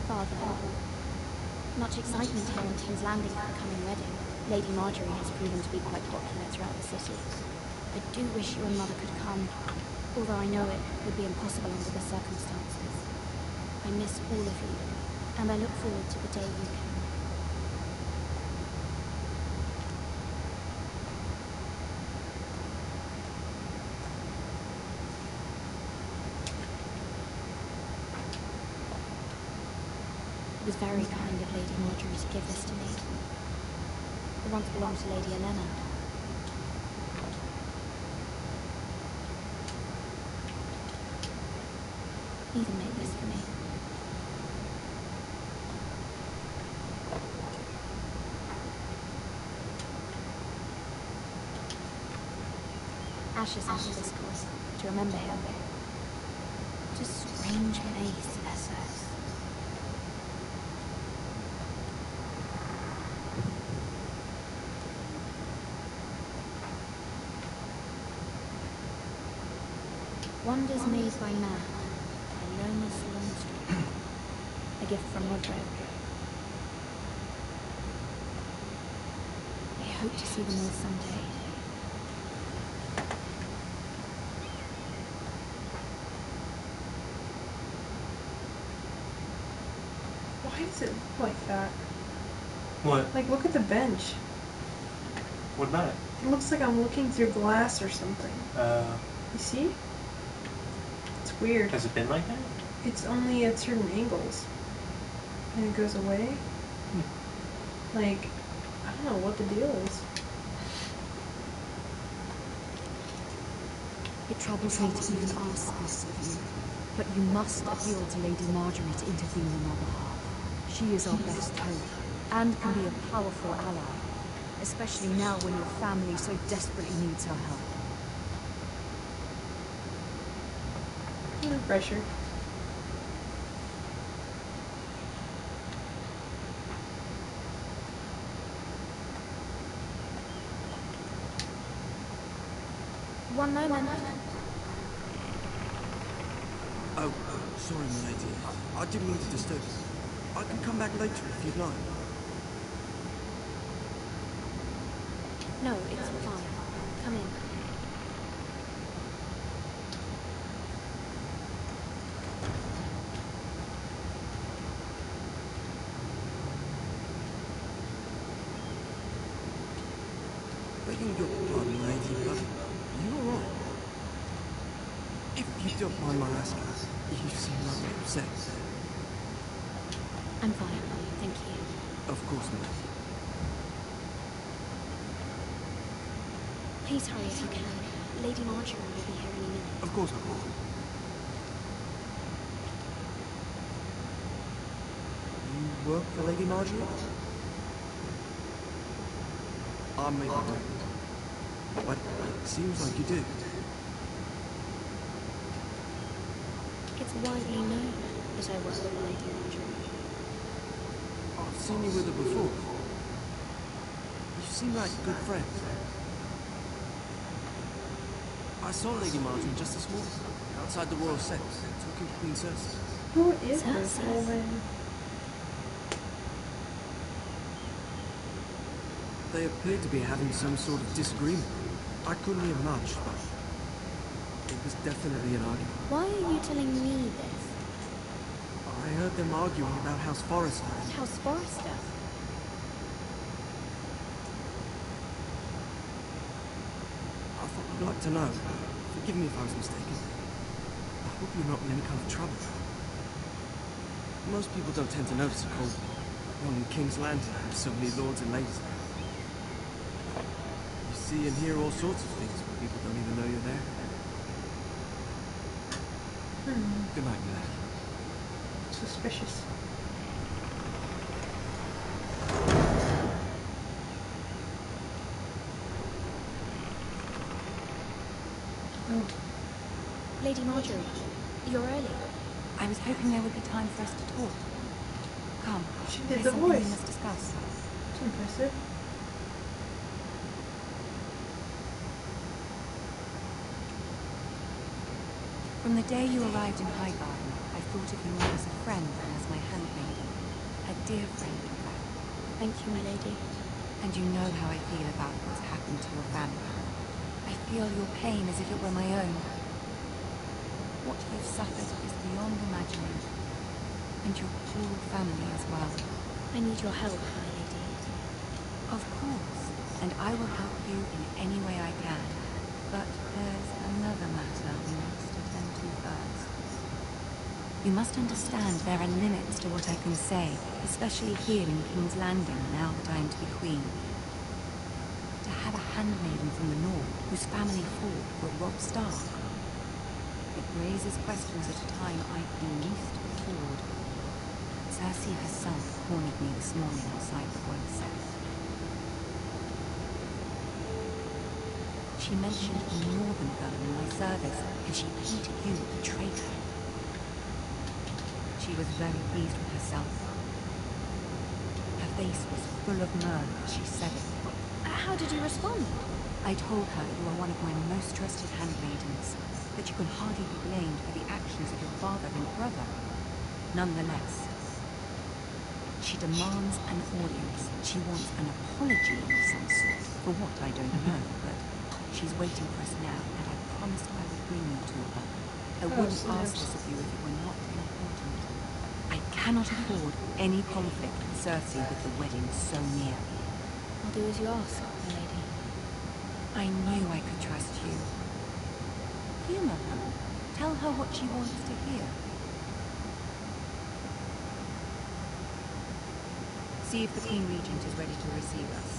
Father, much excitement here on King's Landing for the coming wedding. Lady Marjorie has proven to be quite popular throughout the city. I do wish you and Mother could come, although I know it would be impossible under the circumstances. I miss all of you, and I look forward to the day you can. It was very kind of Lady Marjorie to give this to me. It once belonged to Lady Elena. Ethan made this for me. Ashes into this course, to remember him. What a strange place, Essos. Wonders made by man, by Lomas Longstreet. A gift from Rodrigo. hope to see them all someday. Why does it look like that? What? Like, look at the bench. What about it? It looks like I'm looking through glass or something. You see? It's weird. Has it been like that? It's only at certain angles. And it goes away. Like, I don't know what the deal is. It troubles me to even ask this of you, but you must appeal to Lady Marjorie to intervene on our behalf. She is our best hope, and can be a powerful ally, especially now when your family so desperately needs her help. No pressure. One moment. Oh, sorry, my lady. I didn't mean to disturb you. I can come back later if you'd like. No, it's fine. Come in. Begging your pardon, lady, but you all right? If you don't mind my asking, you seem rather upset. I'm fine, thank you. Of course, my lady. Please hurry if you can. Lady Marjorie will be here any minute. Of course I will. You work for Lady Marjorie? I may be wrong, but it seems like you do. It's widely known that I work with Lady Marjorie. I've seen you with her before. You seem like good friends. I saw Lady Marjorie just this morning, outside the Royal Sex, talking to Queen Cersei. Who is this woman? They appeared to be having some sort of disagreement. I couldn't hear much, but it was definitely an argument. Why are you telling me this? I heard them arguing about House Forrester. House Forrester? I thought you'd like to know. Forgive me if I was mistaken. I hope you're not in any kind of trouble. Most people don't tend to notice a cold one in King's Landing with so many lords and ladies. You see and hear all sorts of things when people don't even know you're there. Good night, my lady. Suspicious. Oh. Lady Marjorie, you're early. I was hoping there would be time for us to talk. Come, She did there's the something we voice. must discuss. It's impressive. From the day you arrived in Highgarden, I thought of you more as a friend than as my handmaiden. A dear friend, in fact. Thank you, my lady. And you know how I feel about what's happened to your family. I feel your pain as if it were my own. What you've suffered is beyond imagining. And your whole family as well. I need your help, my lady. Of course, and I will help you in any way I can. But there's another matter we must attend to first. You must understand there are limits to what I can say, especially here in King's Landing, now that I am to be queen. To have a handmaiden from the north, whose family fought for Robb Stark. It raises questions at a time I can least afford. Cersei herself cornered me this morning outside the Royal Sex. She mentioned a northern girl in my service, and she painted you a traitor. She was very pleased with herself. Her face was full of mirth as she said it. How did you respond? I told her you are one of my most trusted handmaidens, that you can hardly be blamed for the actions of your father and brother. Nonetheless, She demands an audience. She wants an apology of some sort. For what, I don't know, but she's waiting for us now, and I promised I would bring you to her. I wouldn't ask this of you if it were not important. I cannot afford any conflict with Cersei with the wedding so near. I'll do as you ask, my lady. I knew I could trust you. Humor her. Tell her what she wants to hear. See if the Queen Regent is ready to receive us.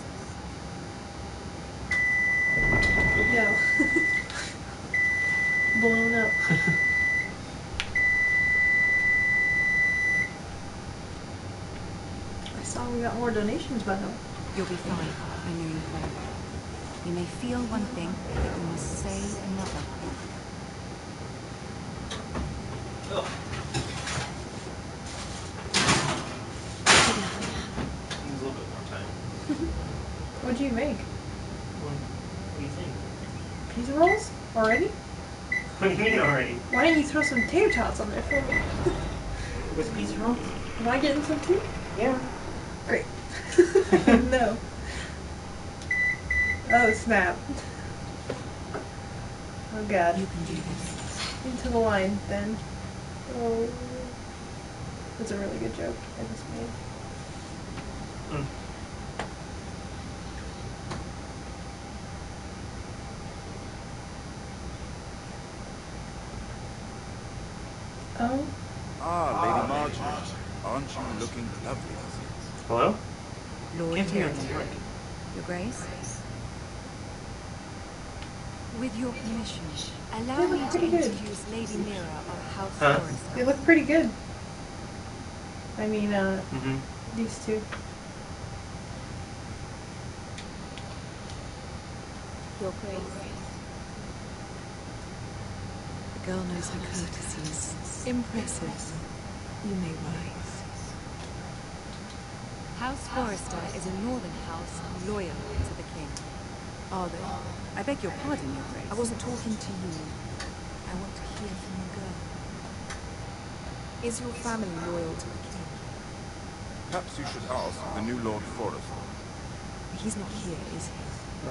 No. Blown up. I saw we got more donations by now. You'll be fine. I know you will. You may feel one thing, but you must say another. Needs a little bit more time. What'd you make? What do you think? Pizza rolls? Already? What do you mean already? Why didn't you throw some tater tots on there for me? With pizza roll? Am I getting some too? Yeah. Great. No. Oh snap. Oh god. You can do this. Into the line then. Oh. That's a really good joke I just made. Mm. Oh. Ah, Lady Marjorie. Aren't you looking lovely this evening? Hello? Lord Can't hear Tyrion. it. Your Grace? With your permission, allow They me look to pretty good. introduce Lady Mira of House Huh? Forrester. They look pretty good. I mean, Mm-hmm. these two. Your Grace. The girl knows her courtesies. Impressive. You may rise. House Forrester is a northern house loyal to the king. Are they? I beg your pardon, Your Grace. I wasn't talking to you. I want to hear from the girl. Is your family loyal to the king? Perhaps you should ask the new Lord Forrester. He's not here, is he?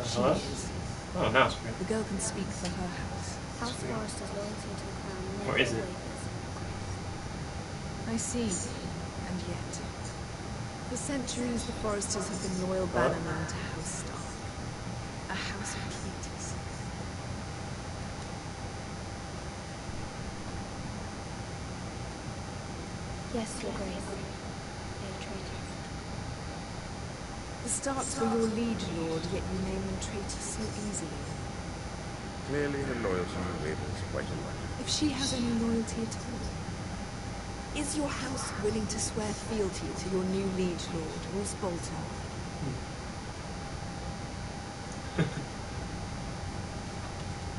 She Hello? is. Oh, now it's great. The girl can speak for her house. House Forrester's loyalty to the crown Or is it? I see. And yet, for centuries the Forresters have been loyal bannermen to House Stark. A house of traitors. Yes, Your Grace. They are traitors. The Starks were your liege lord, yet you name them traitors so easily. Clearly her loyalty wavers quite a lot. If she has any loyalty at all, is your house willing to swear fealty to your new liege lord, Roose Bolton?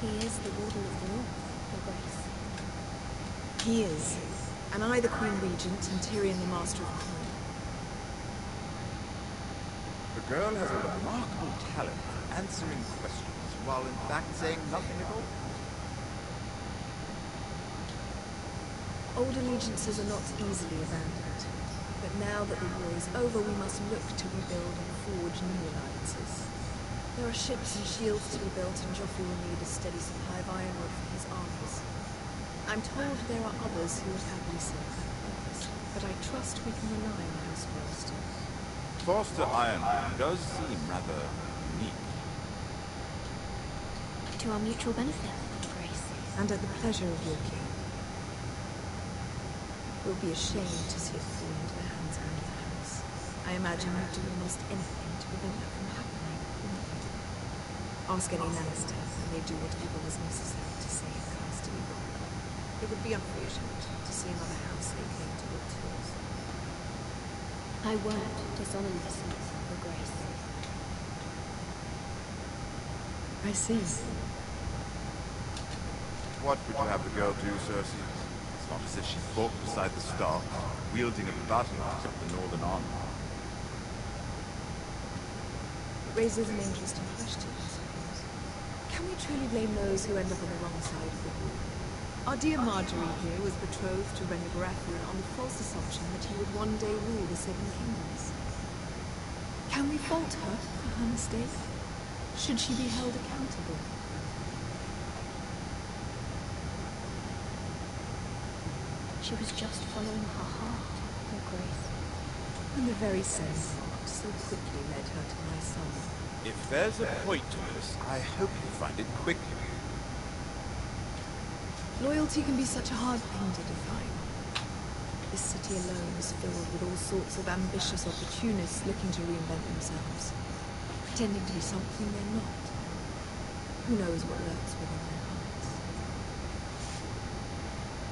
He is the Warden of the North, Your Grace. He is. And I the Queen Regent and Tyrion the Master of Coin. The girl has a remarkable talent for answering questions while in fact saying nothing at all. Old allegiances are not easily abandoned. But now that the war is over, we must look to rebuild and forge new alliances. There are ships and shields to be built, and Joffrey will need a steady supply of ironwood for his armies. I'm told there are others who would happily serve that purpose, but I trust we can rely on House Forrester. Forster Ironwood does seem rather unique. To our mutual benefit, Your Grace. And at the pleasure of your king. It will be a shame to see it fall into the hands of another house. I imagine you'd do almost anything to prevent that from happening, wouldn't you? Ask any Lannister, and they'd do whatever was necessary to save Casterly Rock. It would be unfortunate to see another house lay claim to what yours. I won't dishonor myself, Your Grace. I see. What would you have the girl do, Cersei? It's not as if she fought beside the Starks, wielding a baton to the Northern Army. It raises an interesting question, I suppose. Can we truly blame those who end up on the wrong side of the war? Our dear Marjorie here was betrothed to Renly Baratheon on the false assumption that he would one day rule the Seven Kingdoms. Can we fault her for her mistake? Should she be held accountable? She was just following her heart, Your Grace. And the very same heart so quickly led her to my son. If there's a point to this, I hope you find it quickly. Loyalty can be such a hard thing to define. This city alone is filled with all sorts of ambitious opportunists looking to reinvent themselves, pretending to be something they're not. Who knows what lurks within their hearts?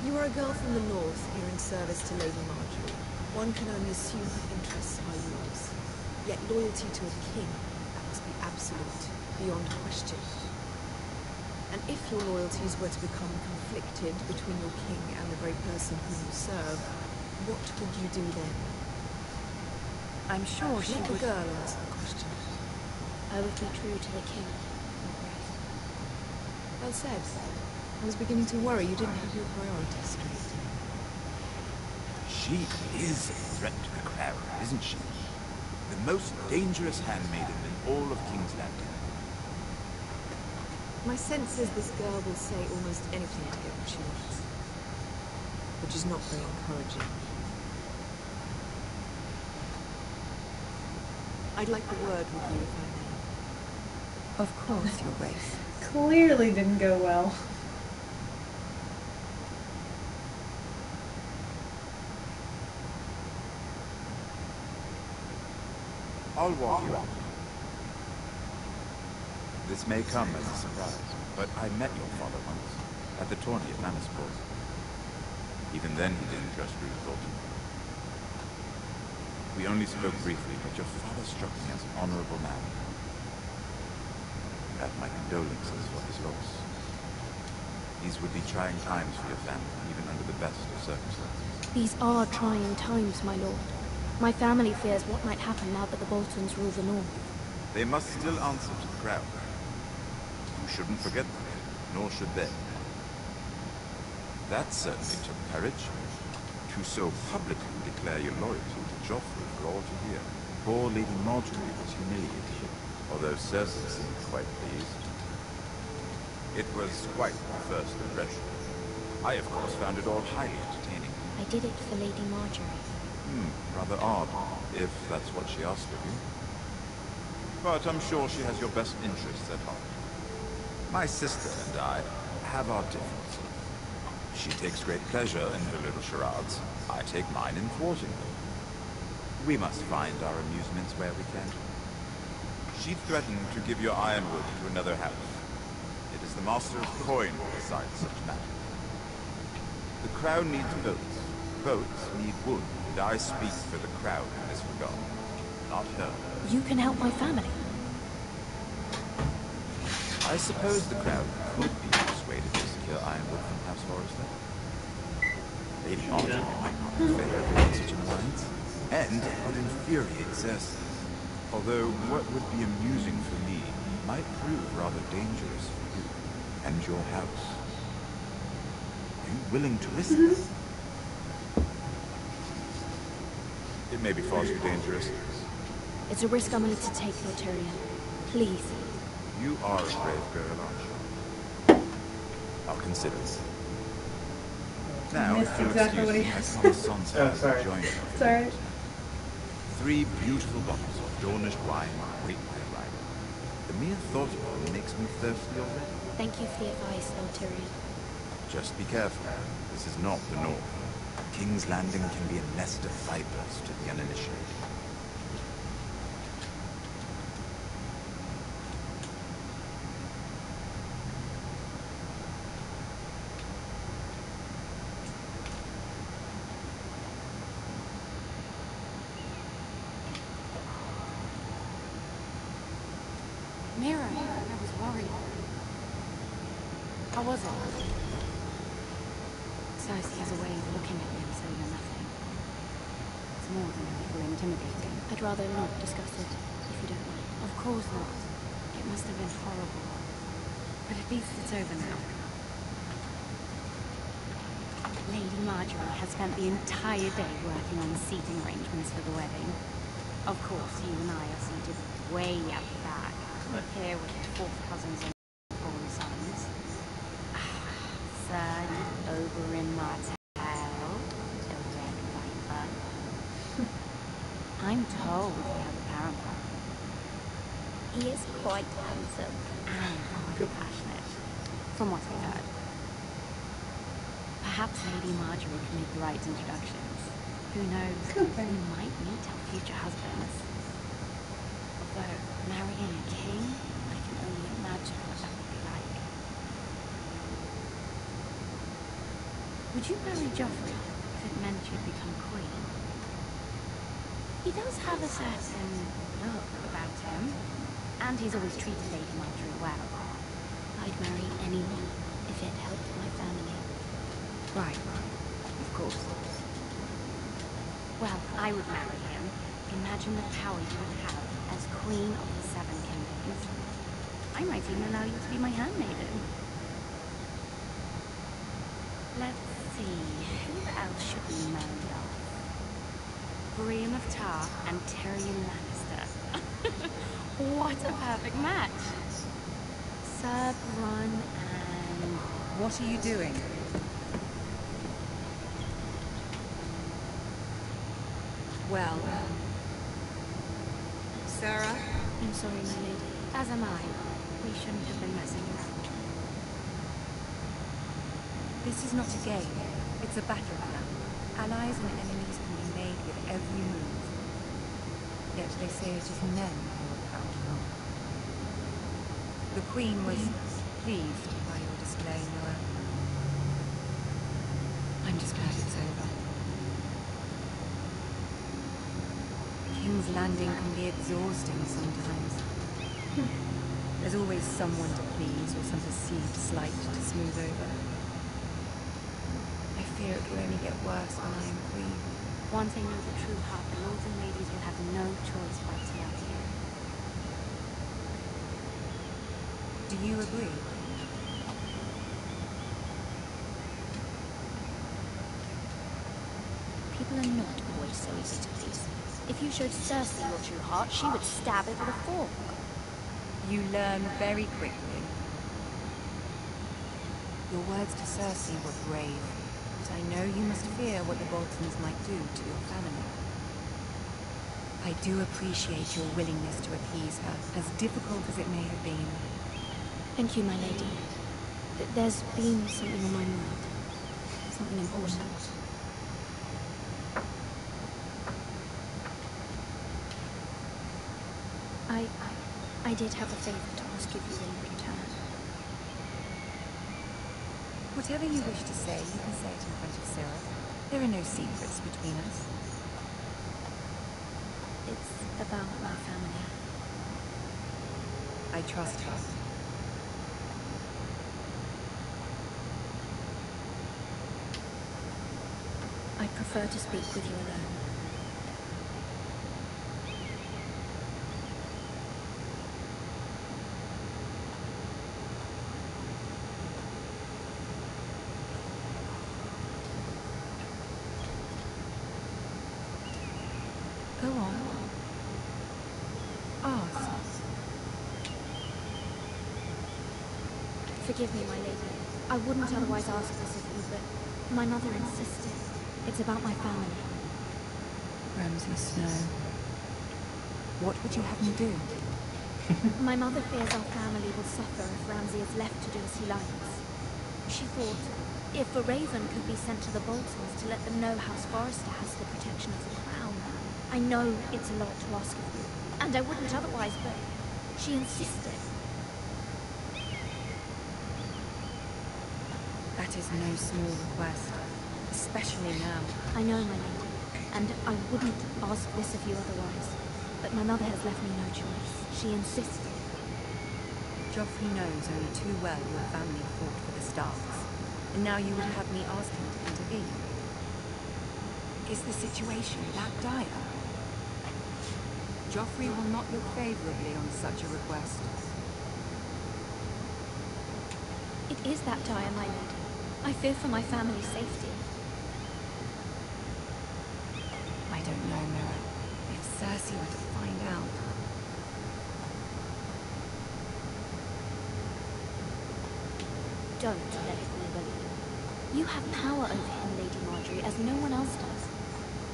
You are a girl from the north, here in service to Lady Marjorie. One can only assume her interests are yours. Yet loyalty to a king, that must be absolute, beyond question. And if your loyalties were to become conflicted between your king and the very person whom you serve, what would you do then? I'm sure she Let would... the girl answer the question. I would be true to the king, Your Grace. Well said. I was beginning to worry you didn't have your priorities straight. She is a threat to the crown, isn't she? The most dangerous handmaiden in all of King's Landing. My sense is this girl will say almost anything to get what she wants. Which is not very encouraging. I'd like a word with you if I may. Of course, Your Grace. Clearly didn't go well. I'll walk you out. This may come as a surprise, but I met your father once, at the tourney at Lannisport. Even then he didn't trust Ruth Thornton. We only spoke briefly, but your father struck me as an honorable man. You have my condolences for his loss. These would be trying times for your family, even under the best of circumstances. These are trying times, my lord. My family fears what might happen now that the Boltons rule the north. They must still answer to the crown. You shouldn't forget them, nor should they. That certainly took courage. To so publicly declare your loyalty to Joffrey for all to hear. Poor Lady Marjorie was humiliated, although Cersei seemed quite pleased. It was quite the first impression. I, of course, found it all highly entertaining. I did it for Lady Marjorie. Rather odd, if that's what she asked of you. But I'm sure she has your best interests at heart. My sister and I have our differences. She takes great pleasure in her little charades. I take mine in thwarting them. We must find our amusements where we can. She threatened to give your ironwood to another house. It is the master's coin who decides such matters. The crown needs boats. Boats need wood. And I speak for the crown in this regard, not her. You can help my family. I suppose the crown could be persuaded to secure ironwood from House Forrester. Lady Marjorie might not be favorable to such an alliance, and it would infuriate Cersei. Although what would be amusing for me might prove rather dangerous for you and your house. Are you willing to risk it? It may be far too dangerous. It's a risk I'm willing to take, Lord Tyrion. Please. You are a brave girl, aren't you? I'll consider it. Now, if you'll exactly what he excuse me, I promise Sansa will join me. Sorry. 3 beautiful bottles of Dornish wine wait my arrival. The mere thought of them makes me thirsty already. Thank you for the advice, Lord Tyrion. Just be careful. This is not the north. King's Landing can be a nest of vipers to the uninitiated. Mira, I was worried. How was it? Cersei has a way of looking at me and saying nothing. It's more than a little intimidating. I'd rather not discuss it, if you don't mind. Of course not. It must have been horrible. But at least it's over now. Marjorie has spent the entire day working on the seating arrangements for the wedding. Of course, you and I are seated way out the back, here with your fourth cousins and born sons. Son, over in Martel, the red viper. I'm told we have a paramount. He is quite handsome. And quite passionate, from what I've heard. Perhaps Lady Marjorie can make the right introductions. Who knows? We might meet our future husbands. Although, marrying a king, I can only imagine what that would be like. Would you marry Joffrey if it meant you'd become queen? He does have a certain look about him, and he's always treated Lady Marjorie well. I'd marry anyone if it helped my family. Right. Of course. Well, I would marry him. Imagine the power you would have as Queen of the Seven Kingdoms. I might even allow you to be my handmaiden. Let's see, who else should we marry off? Brienne of Tarth and Tyrion Lannister. What a perfect match! Sir Bronn and... What are you doing? Well... Sarah? I'm sorry, my lady. As am I. We shouldn't have been messing around. This is not a game. It's a battleground. Allies and enemies can be made with every move. Yet they say it is men who are powerful. The Queen was pleased by your display, Noah. I'm just glad it's over. King's Landing can be exhausting sometimes. There's always someone to please or some perceived slight to smooth over. I fear it will only get worse when I am queen. Once I know the true heart, the lords and ladies will have no choice but to love you. Do you agree? People are not always so easy to please. If you showed Cersei your true heart, she would stab it with a fork. You learn very quickly. Your words to Cersei were brave, but I know you must fear what the Boltons might do to your family. I do appreciate your willingness to appease her, as difficult as it may have been. Thank you, my lady. There's been something on my mind. Something important. I did have a favor to ask of you in return. Whatever you wish to say, you can say it in front of Sarah. There are no secrets between us. It's about my family. I trust her. I prefer to speak with you alone. Go on. Ask. Forgive me, my lady. I wouldn't otherwise ask this of you, but my mother insisted. It's about my family. Ramsay Snow. What would you have me do? My mother fears our family will suffer if Ramsay is left to do as he likes. She thought, if a raven could be sent to the Boltons to let them know House Forrester has the protection of the crown. I know it's a lot to ask of you, and I wouldn't otherwise, but she insisted. That is no small request, especially now. I know, my lady, and I wouldn't ask this of you otherwise, but my mother has left me no choice. She insisted. Joffrey knows only too well your family fought for the Starks, and now you would have me ask him to intervene. Is the situation that dire? Joffrey will not look favorably on such a request. It is that dire, my lady. I fear for my family's safety. don't know, Mira. If Cersei were to find out... Don't let him bully you. You have power over him, Lady Marjorie, as no one else does.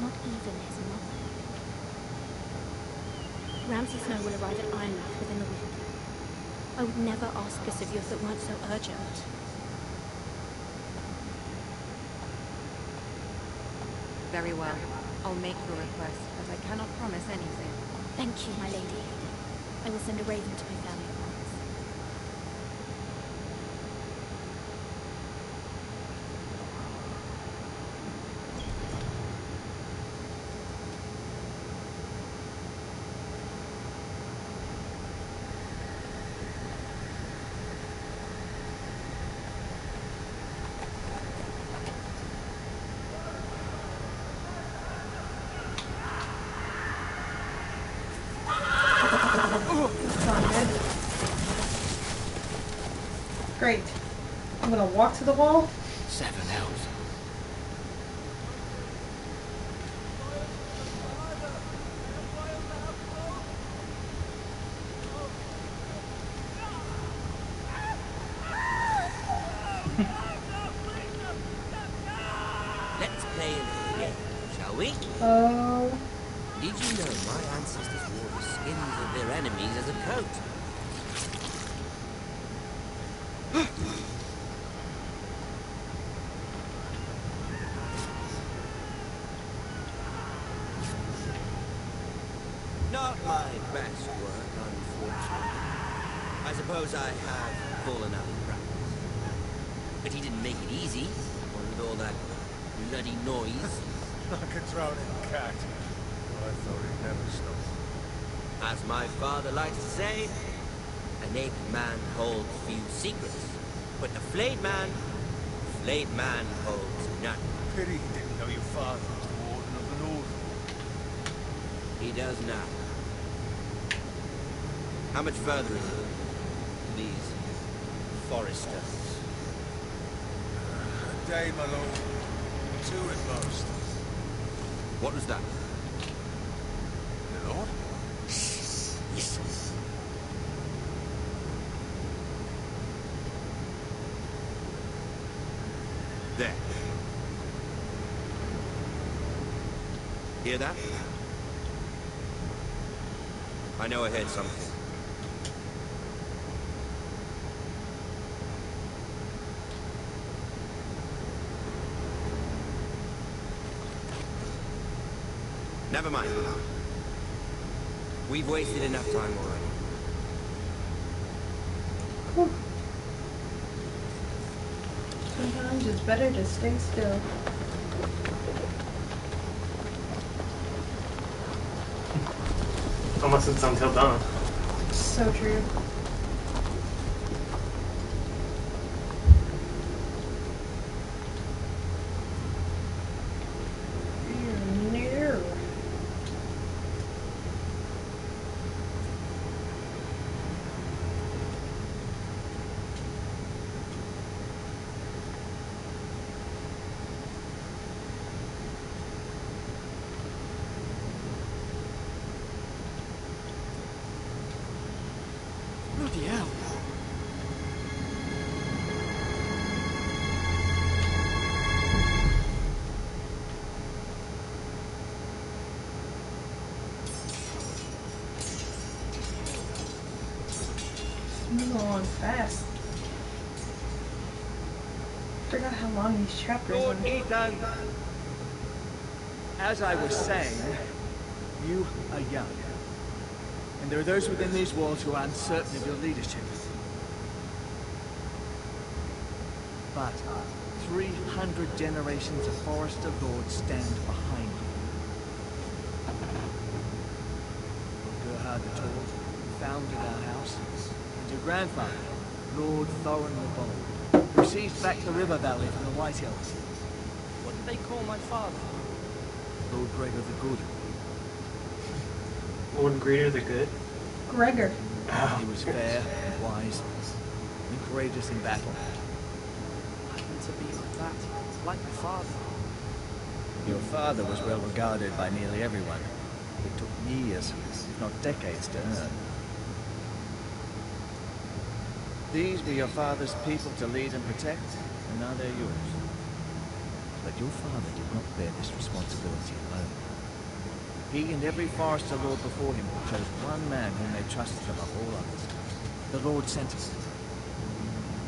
Not even his mother. Ramsay Snow will arrive at Ironmouth within the week. I would never ask this of you if it weren't so urgent. Very well. I'll make your request, but I cannot promise anything. Thank you, my lady. I will send a raven to my family at once. Great. I'm gonna walk to the wall. 7 elves. Let's play a little game, shall we? Oh. Did you know my ancestors wore the skins of their enemies as a coat? Not my best work, unfortunately. I suppose I have fallen out of practice. But he didn't make it easy, with all that bloody noise. Like a drowning cat. I thought he'd never stop. As my father likes to say, a naked man holds few secrets, but a flayed man holds none. Pity he didn't know your father was the Warden of the North. He does now. How much further is it? These foresters. A day, my lord. 2 at most. What was that? My lord? Listen. There. Hear that? I know I heard something. Never mind. We've wasted enough time already. Whew. Sometimes it's better to stay still. Unless it's until dawn. So true. Bloody hell. Move along fast. Forgot how long these chapters are. Lord Ethan! As I was saying, you are young. And there are those within these walls who are uncertain of your leadership. But 300 generations of Forester Lords stand behind you. Gerhard the Tall founded our house, and your grandfather, Lord Thorin the Bold, who seized back the river valley from the White Hills. What did they call my father? Lord Gregor the Good. Lord Gregor the Good? Gregor. He was fair and wise, and courageous in battle. I want to be like that, like my father. Your father was well regarded by nearly everyone. It took years, if not decades, to earn. These were your father's people to lead and protect, and now they're yours. But your father did not bear this responsibility alone. He and every Forester Lord before him chose one man whom they trusted above all others, the Lord Sentinel.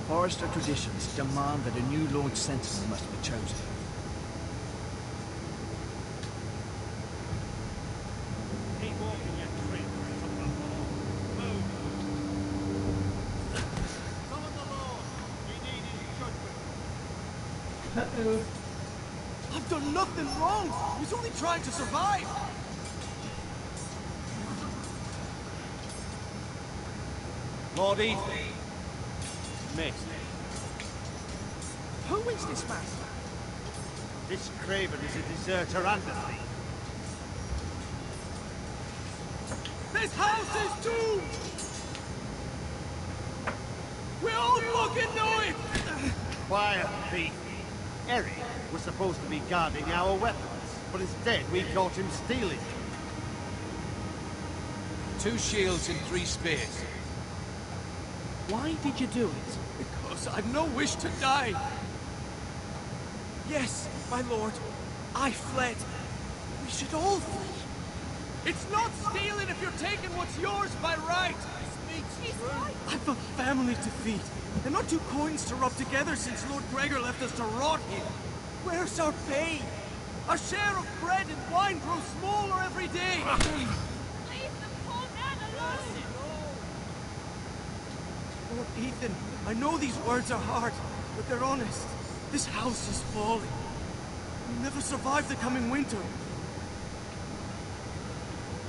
Forester traditions demand that a new Lord Sentinel must be chosen. Keep walking, you creep. Move. Summon the Lord. We need his judgment. Uh-oh. I've done nothing wrong! He's only trying to survive! Lord Ethan. Missed. Who is this man? This craven is a deserter and a thief. This house is doomed! We all fucking know it! Quiet, thief. Eric was supposed to be guarding our weapons, but instead we caught him stealing. 2 shields and 3 spears. Why did you do it? Because I've no wish to die. Yes, my lord. I fled. We should all flee. It's not stealing if you're taking what's yours by right. I've a family to feed. And not 2 coins to rub together since Lord Gregor left us to rot here. Where's our pay? Our share of bread and wine grows smaller every day. Leave the poor man alone! Lord Ethan, I know these words are hard, but they're honest. This house is falling. We'll never survive the coming winter.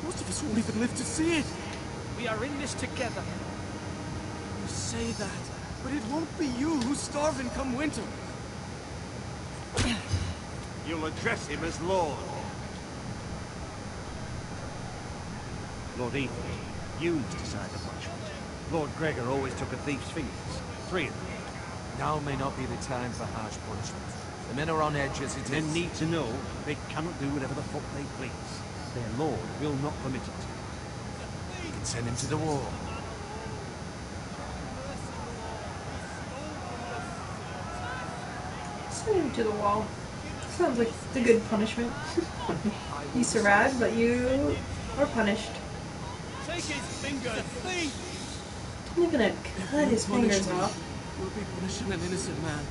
Most of us won't even live to see it. We are in this together. You say that, but it won't be you who's starving come winter. You'll address him as Lord. Lord Ethan, you must decide the punishment. Lord Gregor always took a thief's fingers. 3 of them. Now may not be the time for harsh punishment. The men are on edge as it is. Men need to know they cannot do whatever the fuck they please. Their lord will not permit it. You can send him to the wall. Send him to the wall. Sounds like it's a good punishment. You survived, but you are punished. Take his fingers, thief! I'm gonna cut his fingers me, off. You'll be punishing an innocent man.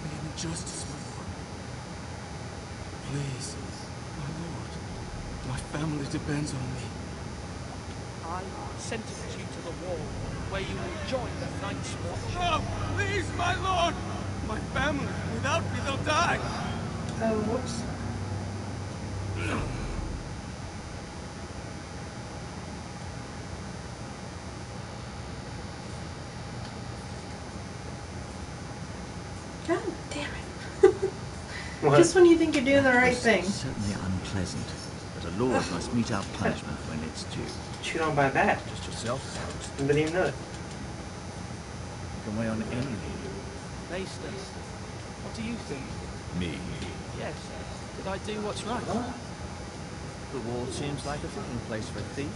Be an injustice, my lord. Please, my lord. My family depends on me. I sentence you to the wall, where you will join the Night's Watch. No, please, my lord! My family, without me, they'll die! Oh, whoops. God damn it. Just when you think you're doing the right thing. Certainly unpleasant, but a lord must mete out punishment when it's due. Chewed on by a bat. Just yourself, Didn't even know it. you can weigh on anything. Maester, what do you think? Me. Yes. Did I do what's right? The wall seems like a fitting place for a thief.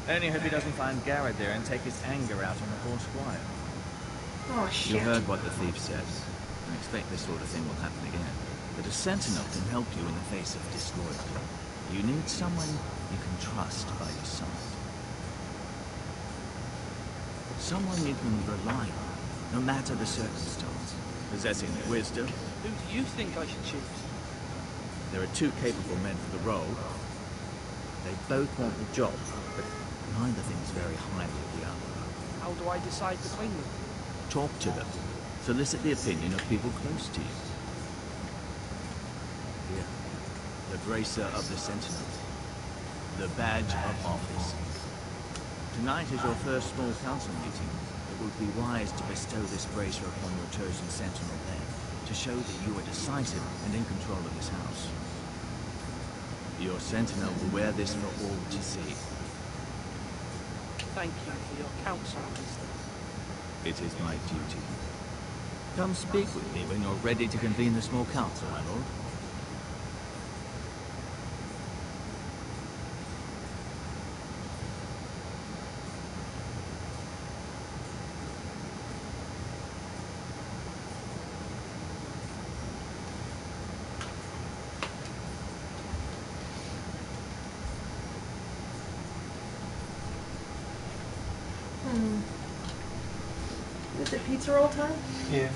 I only hope he doesn't find Garrett there and take his anger out on the poor squire. Oh, shit. You heard what the thief says. I expect this sort of thing will happen again. But a sentinel can help you in the face of disloyalty. You need someone you can trust by your side. Someone you can rely on, no matter the circumstance. Possessing wisdom. Who do you think I should choose? There are 2 capable men for the role. They both want the job, but neither thinks very highly of the other. How do I decide between them? Talk to them. Solicit the opinion of people close to you. Here, the bracer of the Sentinel. The badge of office. Tonight is your first small council meeting. It would be wise to bestow this bracer upon your chosen Sentinel then, to show that you are decisive and in control of this house. Your Sentinel will wear this for all to see. Thank you for your counsel, Maester. It is my duty. Come speak with me when you're ready to convene the small council, my lord. pizza roll time? Yeah.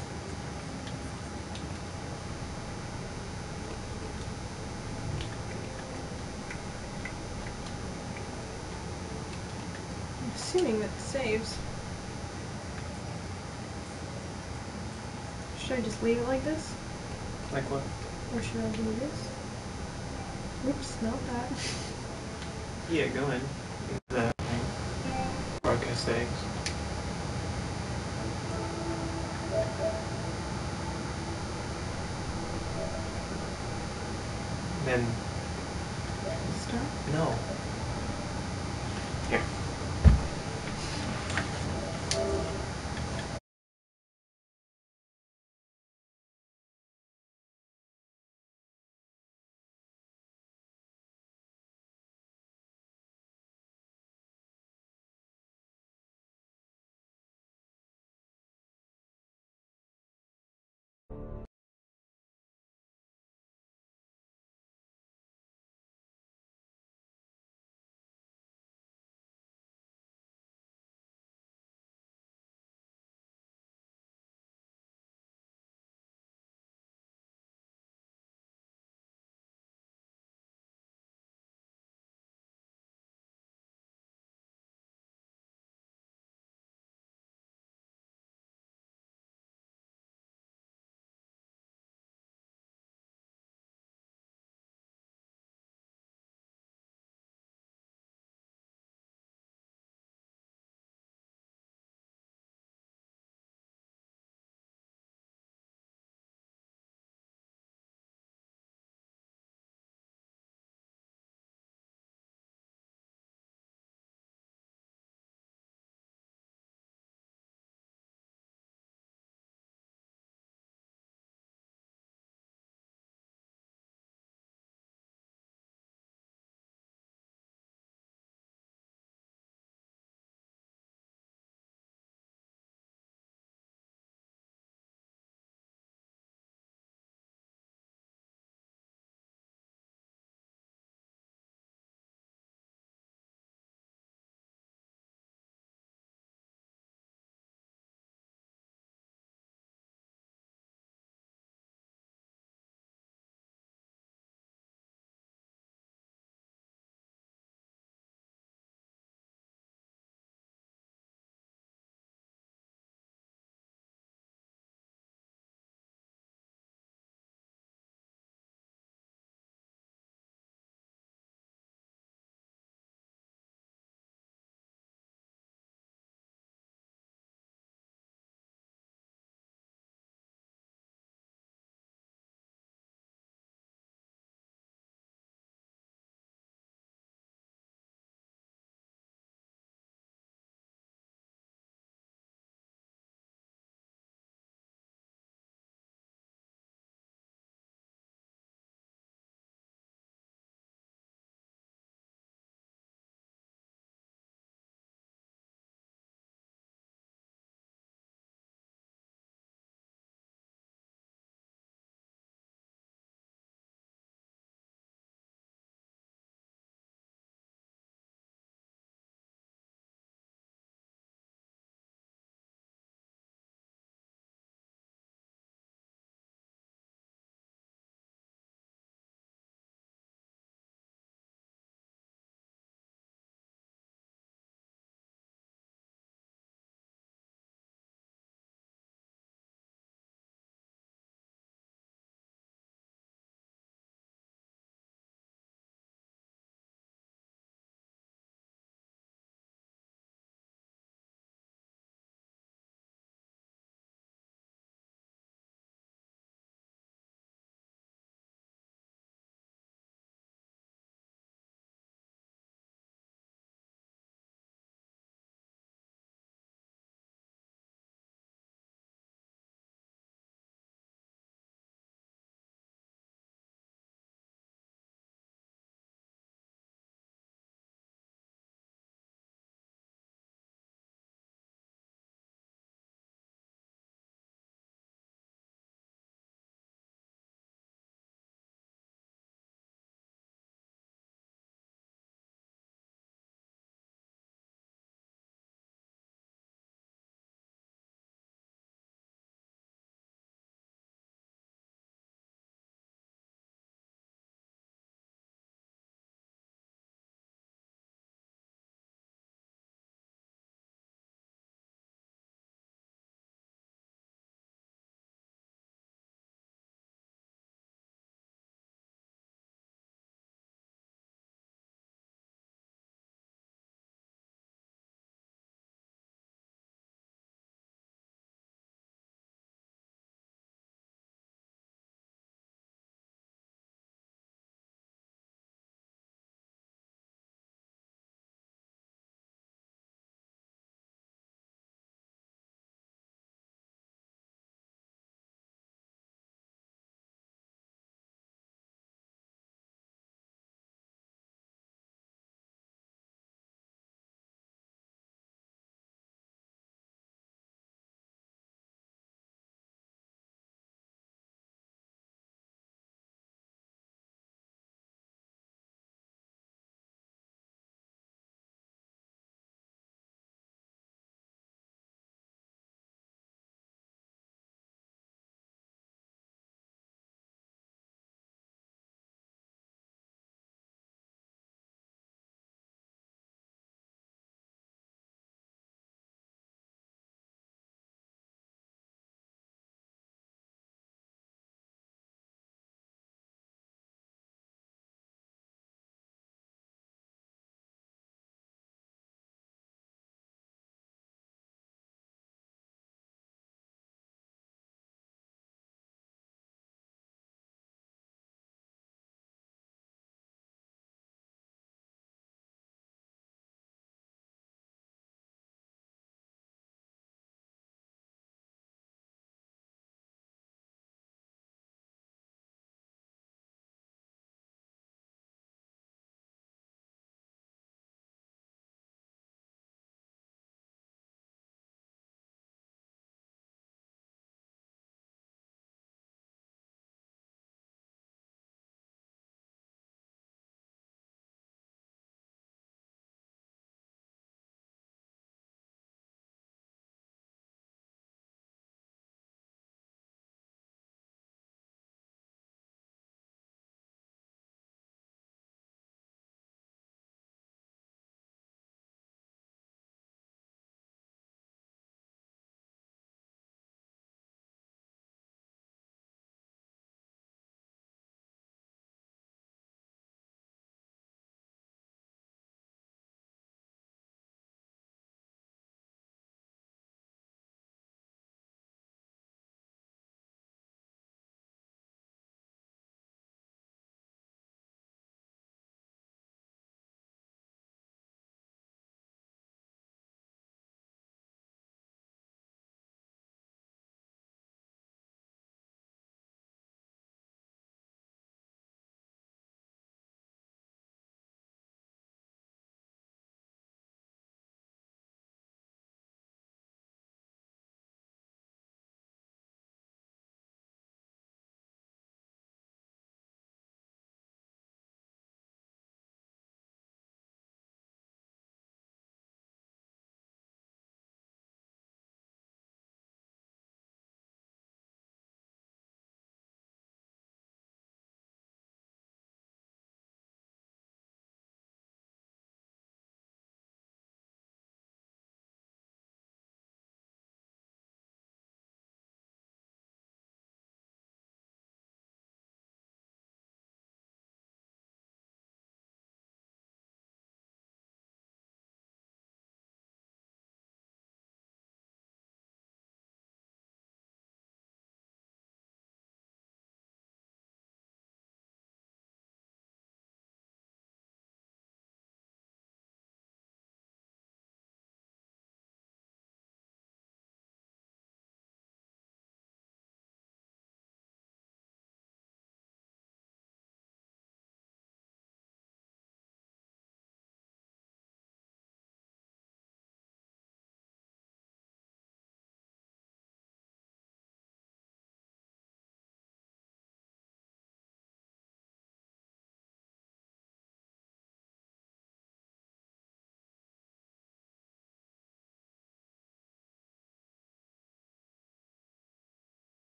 I'm assuming that it saves. Should I just leave it like this? Like what? Or should I do this? Oops, not that. Yeah, go in. That broadcast eggs. Then Start? no. Here.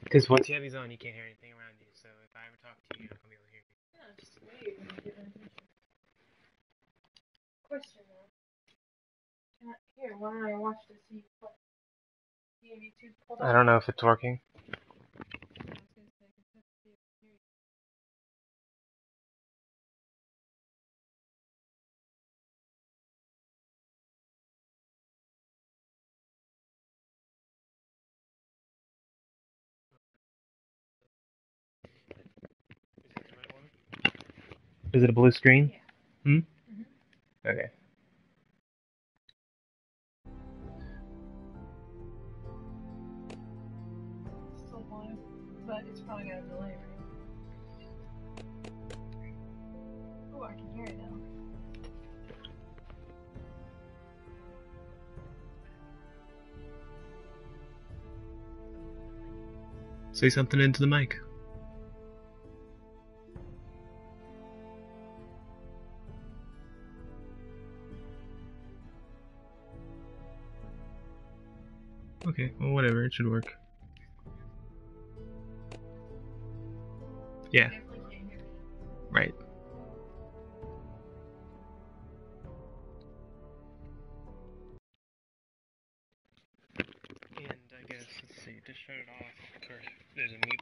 Because once you have these on, you can't hear anything around you. So if I ever talk to you, you're not gonna be able to hear me. Yeah, just wait and get my attention. Question though. Here, why don't I watch this see you play? You have YouTube pulled up? I don't know if it's working. Is it a blue screen? Yeah. Hmm? Okay. Still live, but it's probably got a delay, right? Oh, I can hear it now. Say something into the mic. Okay, well, whatever, it should work. Yeah. Right. And I guess, let's see, just shut it off. Of course, there's a mute.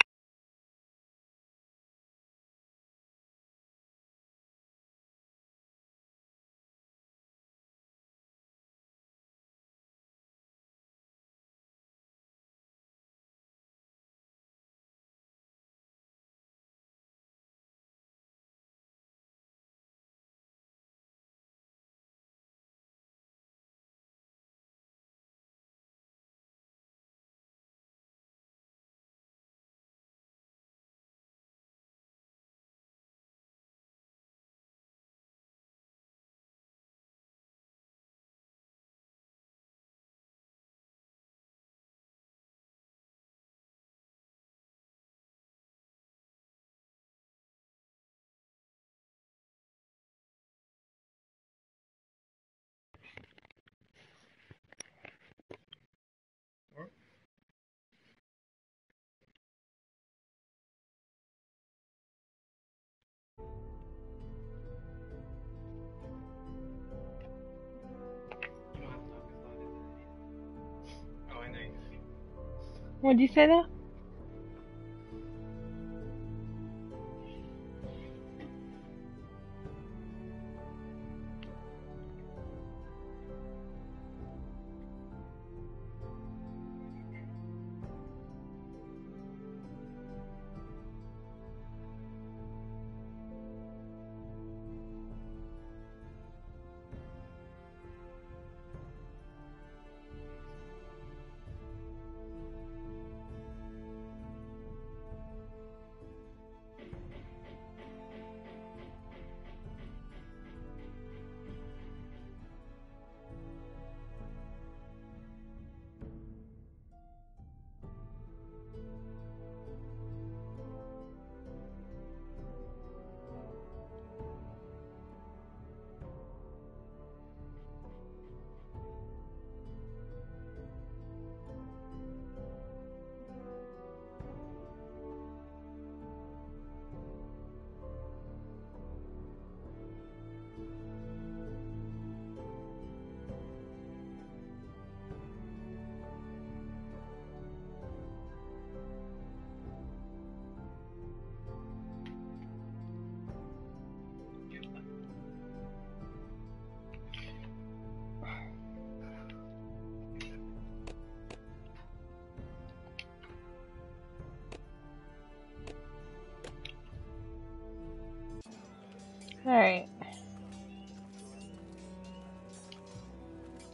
Oh, I know you. What'd you say though? Alright.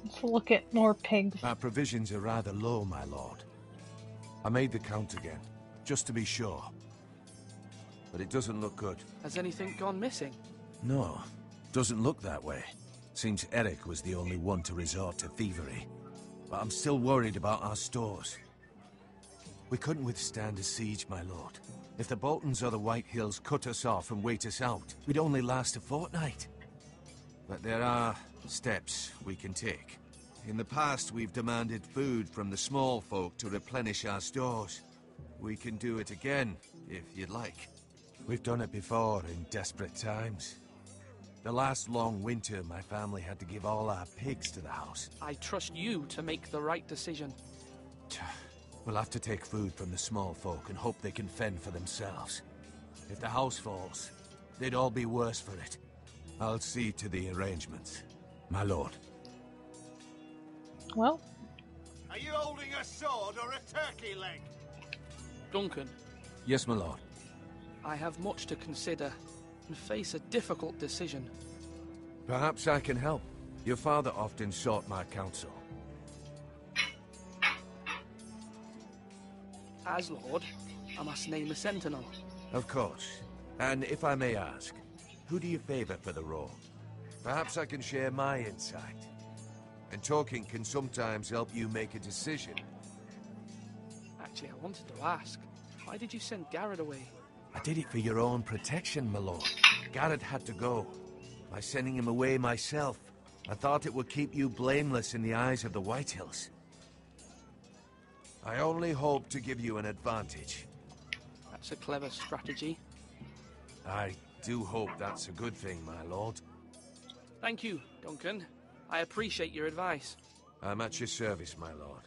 Let's look at more pigs. Our provisions are rather low, my lord. I made the count again, just to be sure. But it doesn't look good. Has anything gone missing? No, doesn't look that way. Seems Eric was the only one to resort to thievery. But I'm still worried about our stores. We couldn't withstand a siege, my lord. If the Boltons or the White Hills cut us off and wait us out, we'd only last a fortnight. But there are steps we can take. In the past, we've demanded food from the small folk to replenish our stores. We can do it again, if you'd like. We've done it before in desperate times. The last long winter, my family had to give all our pigs to the house. I trust you to make the right decision. We'll have to take food from the small folk and hope they can fend for themselves. If the house falls, they'd all be worse for it. I'll see to the arrangements, my lord. Well. Are you holding a sword or a turkey leg? Duncan. Yes, my lord. I have much to consider and face a difficult decision. Perhaps I can help. Your father often sought my counsel. As Lord, I must name a sentinel. Of course. And if I may ask, who do you favor for the role? Perhaps I can share my insight. And talking can sometimes help you make a decision. Actually, I wanted to ask, why did you send Garrett away? I did it for your own protection, my lord. Garrett had to go. By sending him away myself, I thought it would keep you blameless in the eyes of the Whitehills. I only hope to give you an advantage. That's a clever strategy. I do hope that's a good thing, my lord. Thank you, Duncan. I appreciate your advice. I'm at your service, my lord.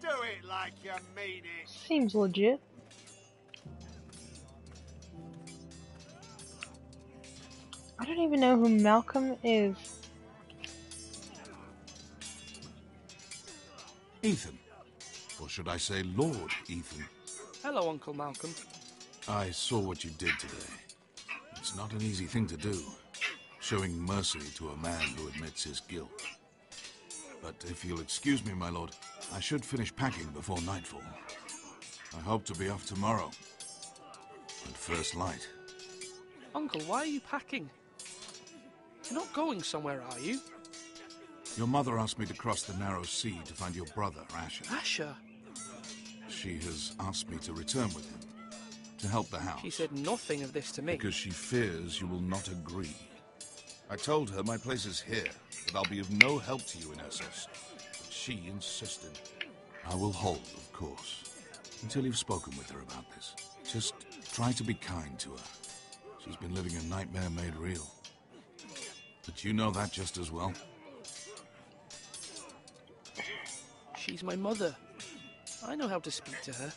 Do it like you mean it. Seems legit. I don't even know who Malcolm is. Ethan. Or should I say Lord Ethan? Hello, Uncle Malcolm. I saw what you did today. It's not an easy thing to do, showing mercy to a man who admits his guilt. But if you'll excuse me, my lord, I should finish packing before nightfall. I hope to be off tomorrow. At first light. Uncle, why are you packing? You're not going somewhere, are you? Your mother asked me to cross the narrow sea to find your brother, Asher. Asher? She has asked me to return with him, to help the house. She said nothing of this to me. Because she fears you will not agree. I told her my place is here, that I'll be of no help to you in Essos. But she insisted. I will hold, of course, until you've spoken with her about this. Just try to be kind to her. She's been living a nightmare made real. But you know that just as well. She's my mother. I know how to speak to her.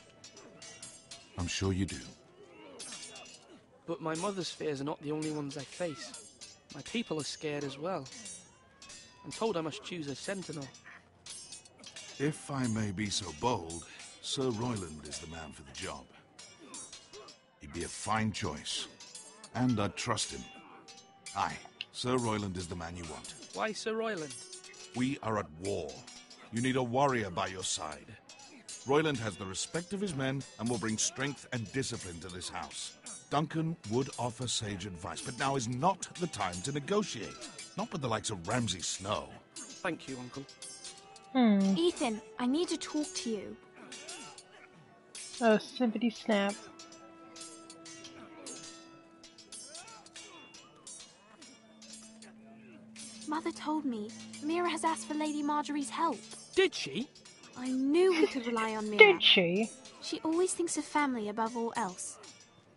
I'm sure you do. But my mother's fears are not the only ones I face. My people are scared as well. I'm told I must choose a sentinel. If I may be so bold, Sir Royland is the man for the job. He'd be a fine choice. And I'd trust him. Aye, Sir Royland is the man you want. Why Sir Royland? We are at war. You need a warrior by your side. Royland has the respect of his men and will bring strength and discipline to this house. Duncan would offer sage advice, but now is not the time to negotiate. Not with the likes of Ramsay Snow. Thank you, Uncle. Ethan, I need to talk to you. Oh, sippity snap. Mother told me Mira has asked for Lady Marjorie's help. Did she? I knew we could rely on Mira. Did she? She always thinks of family above all else.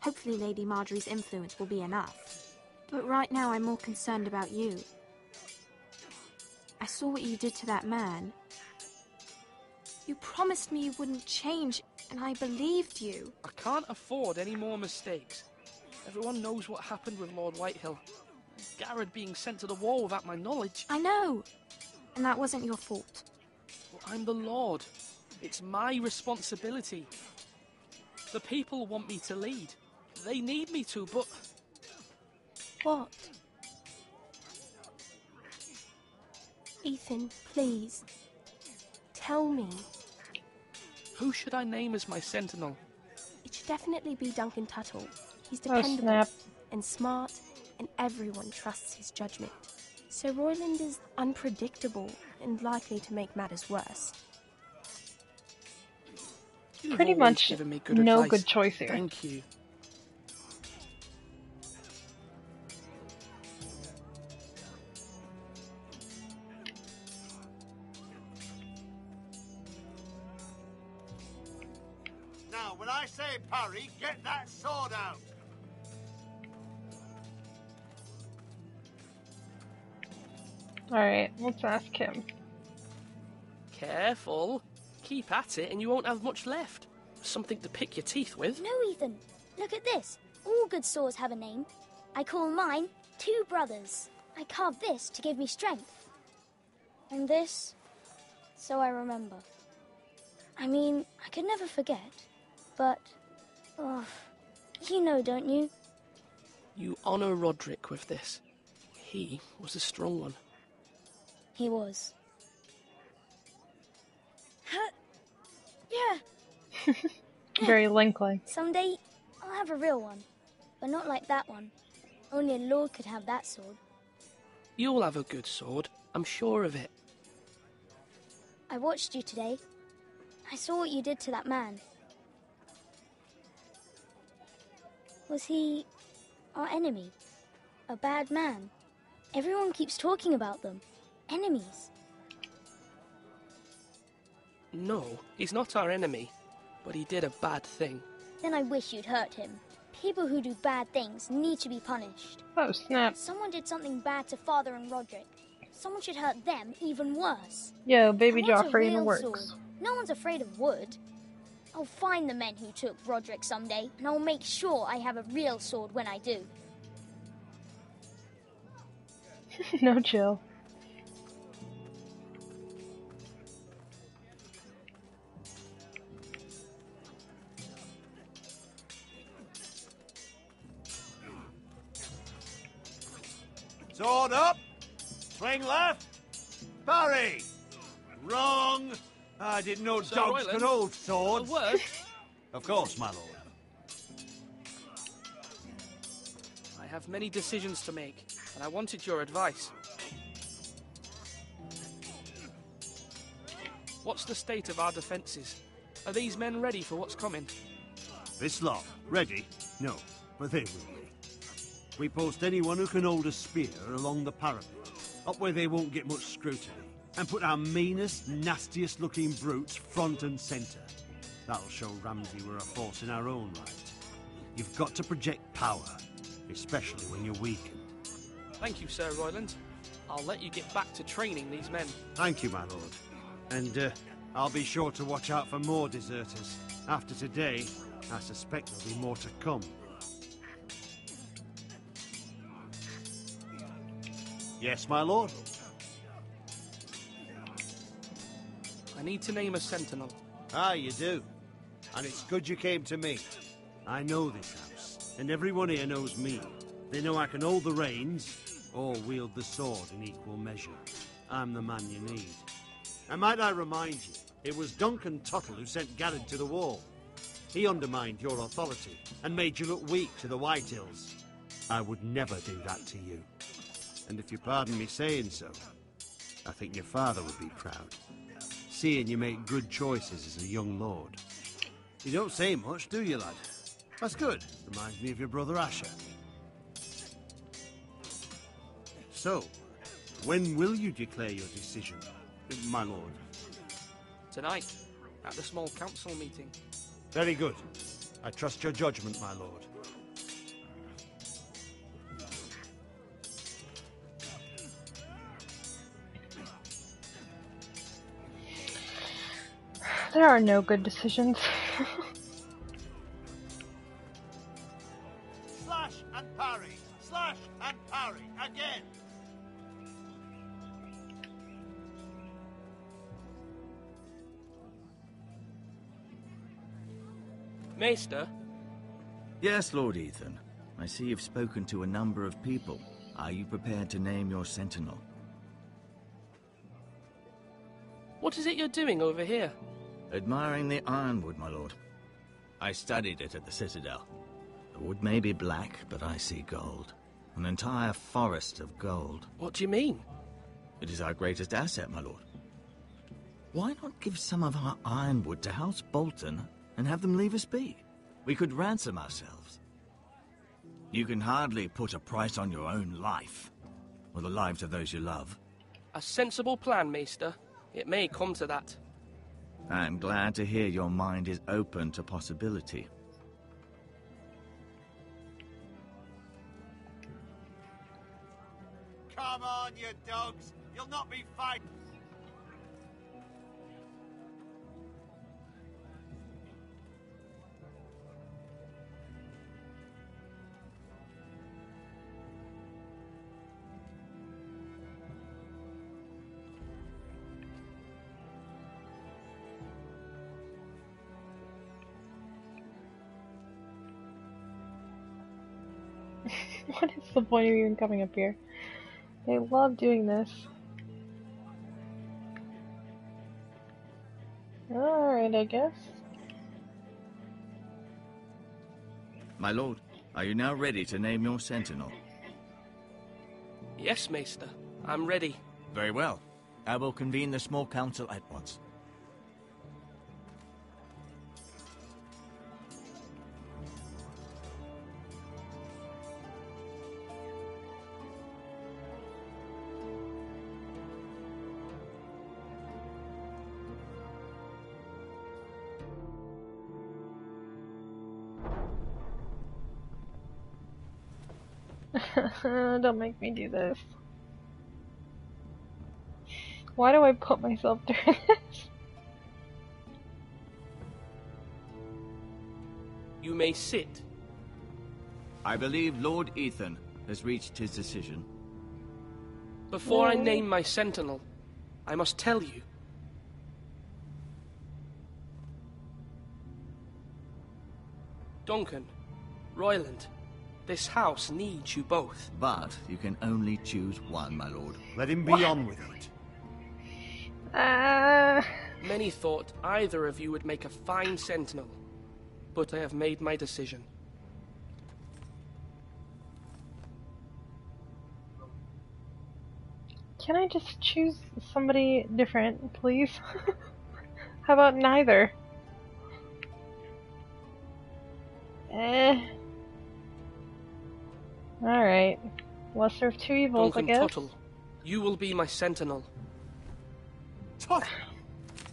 Hopefully Lady Marjorie's influence will be enough. But right now I'm more concerned about you. I saw what you did to that man. You promised me you wouldn't change, and I believed you. I can't afford any more mistakes. Everyone knows what happened with Lord Whitehill. Garrett being sent to the war without my knowledge. I know. And that wasn't your fault. Well, I'm the Lord. It's my responsibility. The people want me to lead. They need me to, but... What? Ethan, please. Tell me. Who should I name as my sentinel? It should definitely be Duncan Tuttle. He's Oh, dependable snap. and smart, and everyone trusts his judgment. So Royland is unpredictable and likely to make matters worse. You've Pretty always much given me good no advice. good choice here. Thank you. Now, when I say parry, get that sword out. Alright, let's ask him. Careful. Keep at it and you won't have much left. Something to pick your teeth with. No, Ethan. Look at this. All good swords have a name. I call mine Two Brothers. I carved this to give me strength. And this, so I remember. I mean, I could never forget. But, oh, you know, don't you? You honour Roderick with this. He was a strong one. He was. Yeah. Very Link-like. Someday, I'll have a real one. But not like that one. Only a lord could have that sword. You'll have a good sword. I'm sure of it. I watched you today. I saw what you did to that man. Was he our enemy? A bad man? Everyone keeps talking about them. Enemies. No, he's not our enemy. But he did a bad thing. Then I wish you'd hurt him. People who do bad things need to be punished. Oh, snap. Someone did something bad to Father and Roderick. Someone should hurt them even worse. Yo, baby I want a Joffrey in the real works. sword. No one's afraid of wood. I'll find the men who took Roderick someday, and I'll make sure I have a real sword when I do. No chill. Sword up. Swing left. Parry. Wrong. I didn't know Sir dogs Royland, could hold swords. a word? Of course, my lord. I have many decisions to make, and I wanted your advice. What's the state of our defences? Are these men ready for what's coming? This lot, ready? No, but they will be. We post anyone who can hold a spear along the parapet, up where they won't get much scrutiny, and put our meanest, nastiest looking brutes front and centre. That'll show Ramsay we're a force in our own right. You've got to project power, especially when you're weakened. Thank you, Sir Royland. I'll let you get back to training these men. Thank you, my lord. And I'll be sure to watch out for more deserters. After today, I suspect there'll be more to come. Yes, my lord? I need to name a sentinel. Ah, you do. And it's good you came to me. I know this house, and everyone here knows me. They know I can hold the reins, or wield the sword in equal measure. I'm the man you need. And might I remind you, it was Duncan Tuttle who sent Garrett to the wall. He undermined your authority, and made you look weak to the Whitehills. I would never do that to you. And if you pardon me saying so, I think your father would be proud, seeing you make good choices as a young lord. You don't say much, do you, lad? That's good. Reminds me of your brother Asher. So, when will you declare your decision, my lord? Tonight, at the small council meeting. Very good. I trust your judgment, my lord. There are no good decisions. Slash and parry. Slash and parry. Again. Maester? Yes, Lord Ethan. I see you've spoken to a number of people. Are you prepared to name your sentinel? What is it you're doing over here? Admiring the ironwood, my lord. I studied it at the Citadel. The wood may be black, but I see gold. An entire forest of gold. What do you mean? It is our greatest asset, my lord. Why not give some of our ironwood to House Bolton and have them leave us be? We could ransom ourselves. You can hardly put a price on your own life, or the lives of those you love. A sensible plan, Maester. It may come to that. I'm glad to hear your mind is open to possibility. Come on, you dogs! You'll not be fighting! What is the point of even coming up here? They love doing this. Alright, I guess. My lord, are you now ready to name your sentinel? Yes, Maester. I'm ready. Very well. I will convene the small council at once. Don't make me do this. Why do I put myself through this? You may sit. I believe Lord Ethan has reached his decision. Before I name my sentinel, I must tell you. Duncan, Royland, this house needs you both. But you can only choose one, my lord. Let him be on with it. Many thought either of you would make a fine sentinel, but I have made my decision. Can I just choose somebody different, please? How about neither? Alright. Lesser of two evils, Duncan I guess. Tuttle, you will be my sentinel. Tut!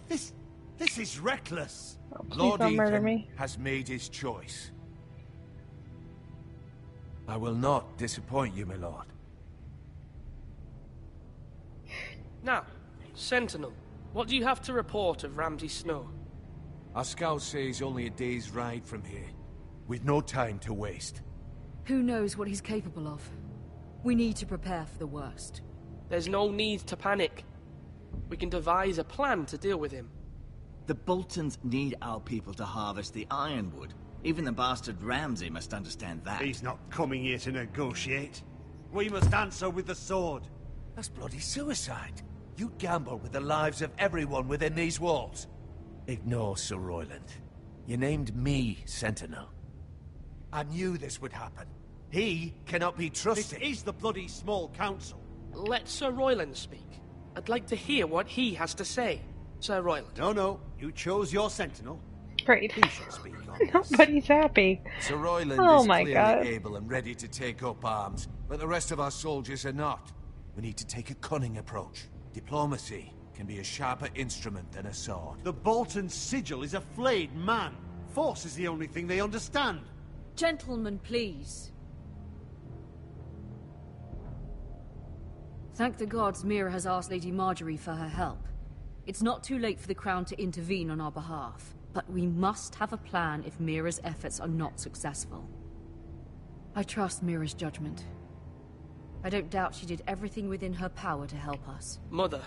This is reckless. Oh, please Lord don't murder Ethan me. has made his choice. I will not disappoint you, my lord. Now, sentinel, what do you have to report of Ramsay Snow? Our scouts say he's only a day's ride from here, with no time to waste. Who knows what he's capable of? We need to prepare for the worst. There's no need to panic. We can devise a plan to deal with him. The Boltons need our people to harvest the ironwood. Even the bastard Ramsay must understand that. He's not coming here to negotiate. We must answer with the sword. That's bloody suicide. You gamble with the lives of everyone within these walls. Ignore Sir Royland. You named me Sentinel. I knew this would happen. He cannot be trusted. This is the bloody small council. Let Sir Royland speak. I'd like to hear what he has to say. Sir Royland. No. You chose your sentinel. Great. He should speak on this. Nobody's happy. Sir Royland Oh is my clearly God. able and ready to take up arms, but the rest of our soldiers are not. We need to take a cunning approach. Diplomacy can be a sharper instrument than a sword. The Bolton sigil is a flayed man. Force is the only thing they understand. Gentlemen, please. Thank the gods Mira has asked Lady Marjorie for her help. It's not too late for the Crown to intervene on our behalf, but we must have a plan if Mira's efforts are not successful. I trust Mira's judgment. I don't doubt she did everything within her power to help us. Mother,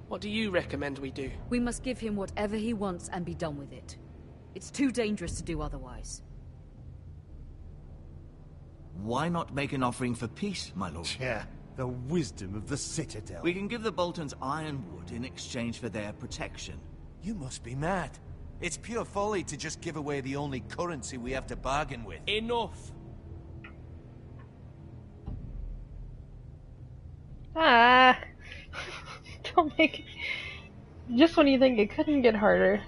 what do you recommend we do? We must give him whatever he wants and be done with it. It's too dangerous to do otherwise. Why not make an offering for peace, my lord? Yeah, the wisdom of the Citadel. We can give the Boltons ironwood in exchange for their protection. You must be mad. It's pure folly to just give away the only currency we have to bargain with. Enough! Don't make it. Just when you think it couldn't get harder.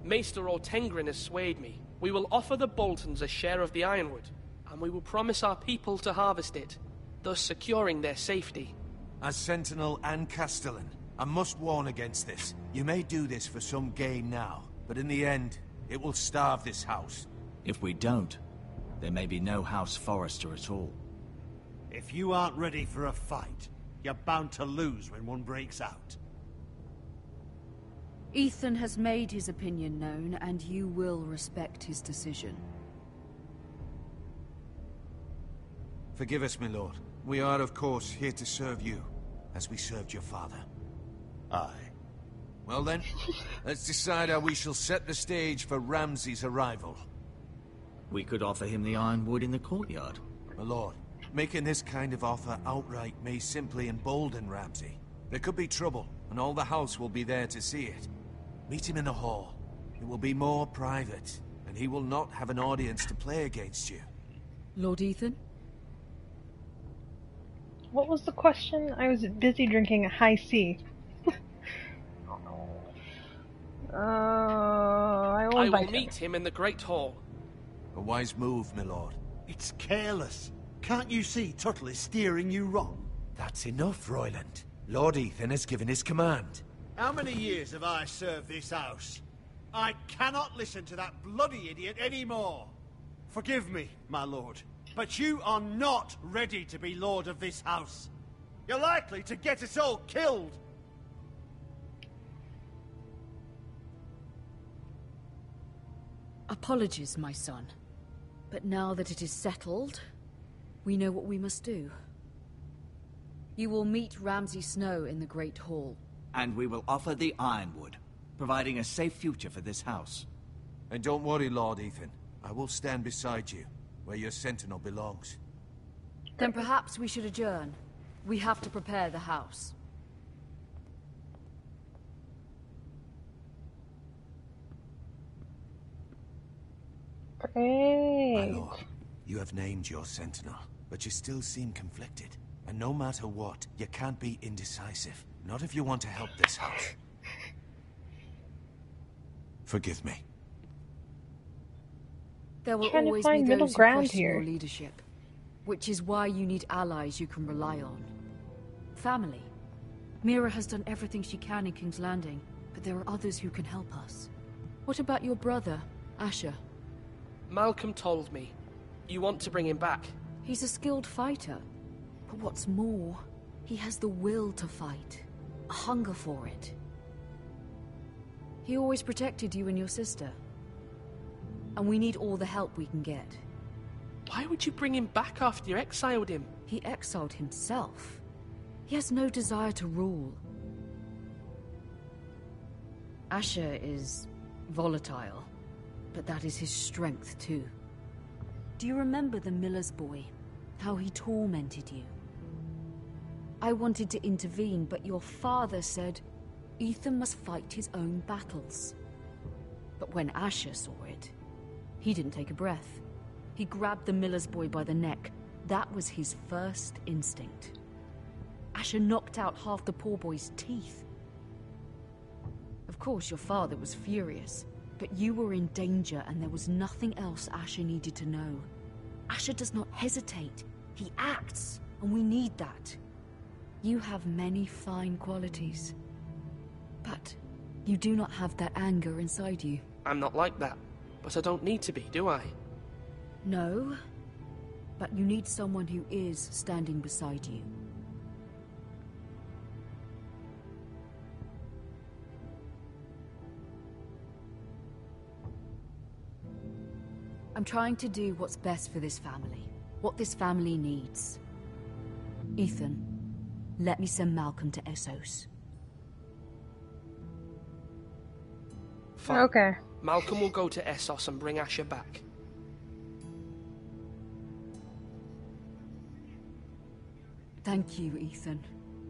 Maester Ortengrin has swayed me. We will offer the Boltons a share of the ironwood. and we will promise our people to harvest it, thus securing their safety. As Sentinel and Castellan, I must warn against this. You may do this for some gain now, but in the end, it will starve this house. If we don't, there may be no House Forrester at all. If you aren't ready for a fight, you're bound to lose when one breaks out. Ethan has made his opinion known, and you will respect his decision. Forgive us, my lord. We are, of course, here to serve you, as we served your father. Aye. Well then, let's decide how we shall set the stage for Ramsay's arrival. We could offer him the ironwood in the courtyard. My lord, making this kind of offer outright may simply embolden Ramsay. There could be trouble, and all the house will be there to see it. Meet him in the hall. It will be more private, and he will not have an audience to play against you. Lord Ethan? What was the question? I was busy drinking a high C. I will meet him in the Great Hall. A wise move, my lord. It's careless. Can't you see Tuttle is steering you wrong? That's enough, Royland. Lord Ethan has given his command. How many years have I served this house? I cannot listen to that bloody idiot anymore. Forgive me, my lord, but you are not ready to be lord of this house. You're likely to get us all killed. Apologies, my son. But now that it is settled, we know what we must do. You will meet Ramsay Snow in the Great Hall. And we will offer the ironwood, providing a safe future for this house. And don't worry, Lord Ethan. I will stand beside you, where your sentinel belongs. Then perhaps we should adjourn. We have to prepare the house. Great. My lord, you have named your sentinel, but you still seem conflicted. And no matter what, you can't be indecisive. Not if you want to help this house. Forgive me. There will Trying to always find be middle those who ground question here. your leadership, which is why you need allies you can rely on. Family. Mira has done everything she can in King's Landing, but there are others who can help us. What about your brother, Asher? Malcolm told me. You want to bring him back. He's a skilled fighter. But what's more, he has the will to fight. A hunger for it. He always protected you and your sister. And we need all the help we can get. Why would you bring him back after you exiled him? He exiled himself. He has no desire to rule. Asher is volatile, but that is his strength too. Do you remember the miller's boy? How he tormented you? I wanted to intervene, but your father said Ethan must fight his own battles. But when Asher saw it, he didn't take a breath. He grabbed the miller's boy by the neck. That was his first instinct. Asher knocked out half the poor boy's teeth. Of course, your father was furious, but you were in danger and there was nothing else Asher needed to know. Asher does not hesitate. He acts, and we need that. You have many fine qualities, but you do not have that anger inside you. I'm not like that, but I don't need to be, do I? No, but you need someone who is standing beside you. I'm trying to do what's best for this family, what this family needs. Ethan, let me send Malcolm to Essos. Fine. Okay. Malcolm will go to Essos and bring Asher back. Thank you, Ethan.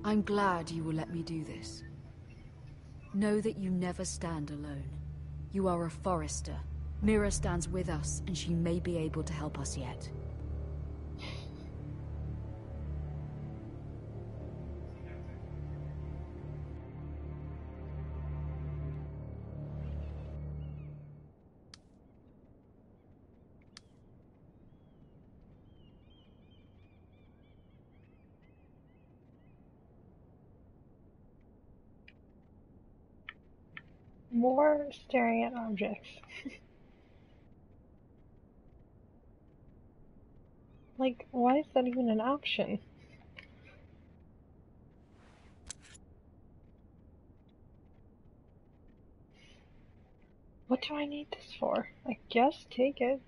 I'm glad you will let me do this. Know that you never stand alone. You are a Forrester. Mira stands with us, and she may be able to help us yet. More staring at objects. Like, why is that even an option? What do I need this for? I guess take it.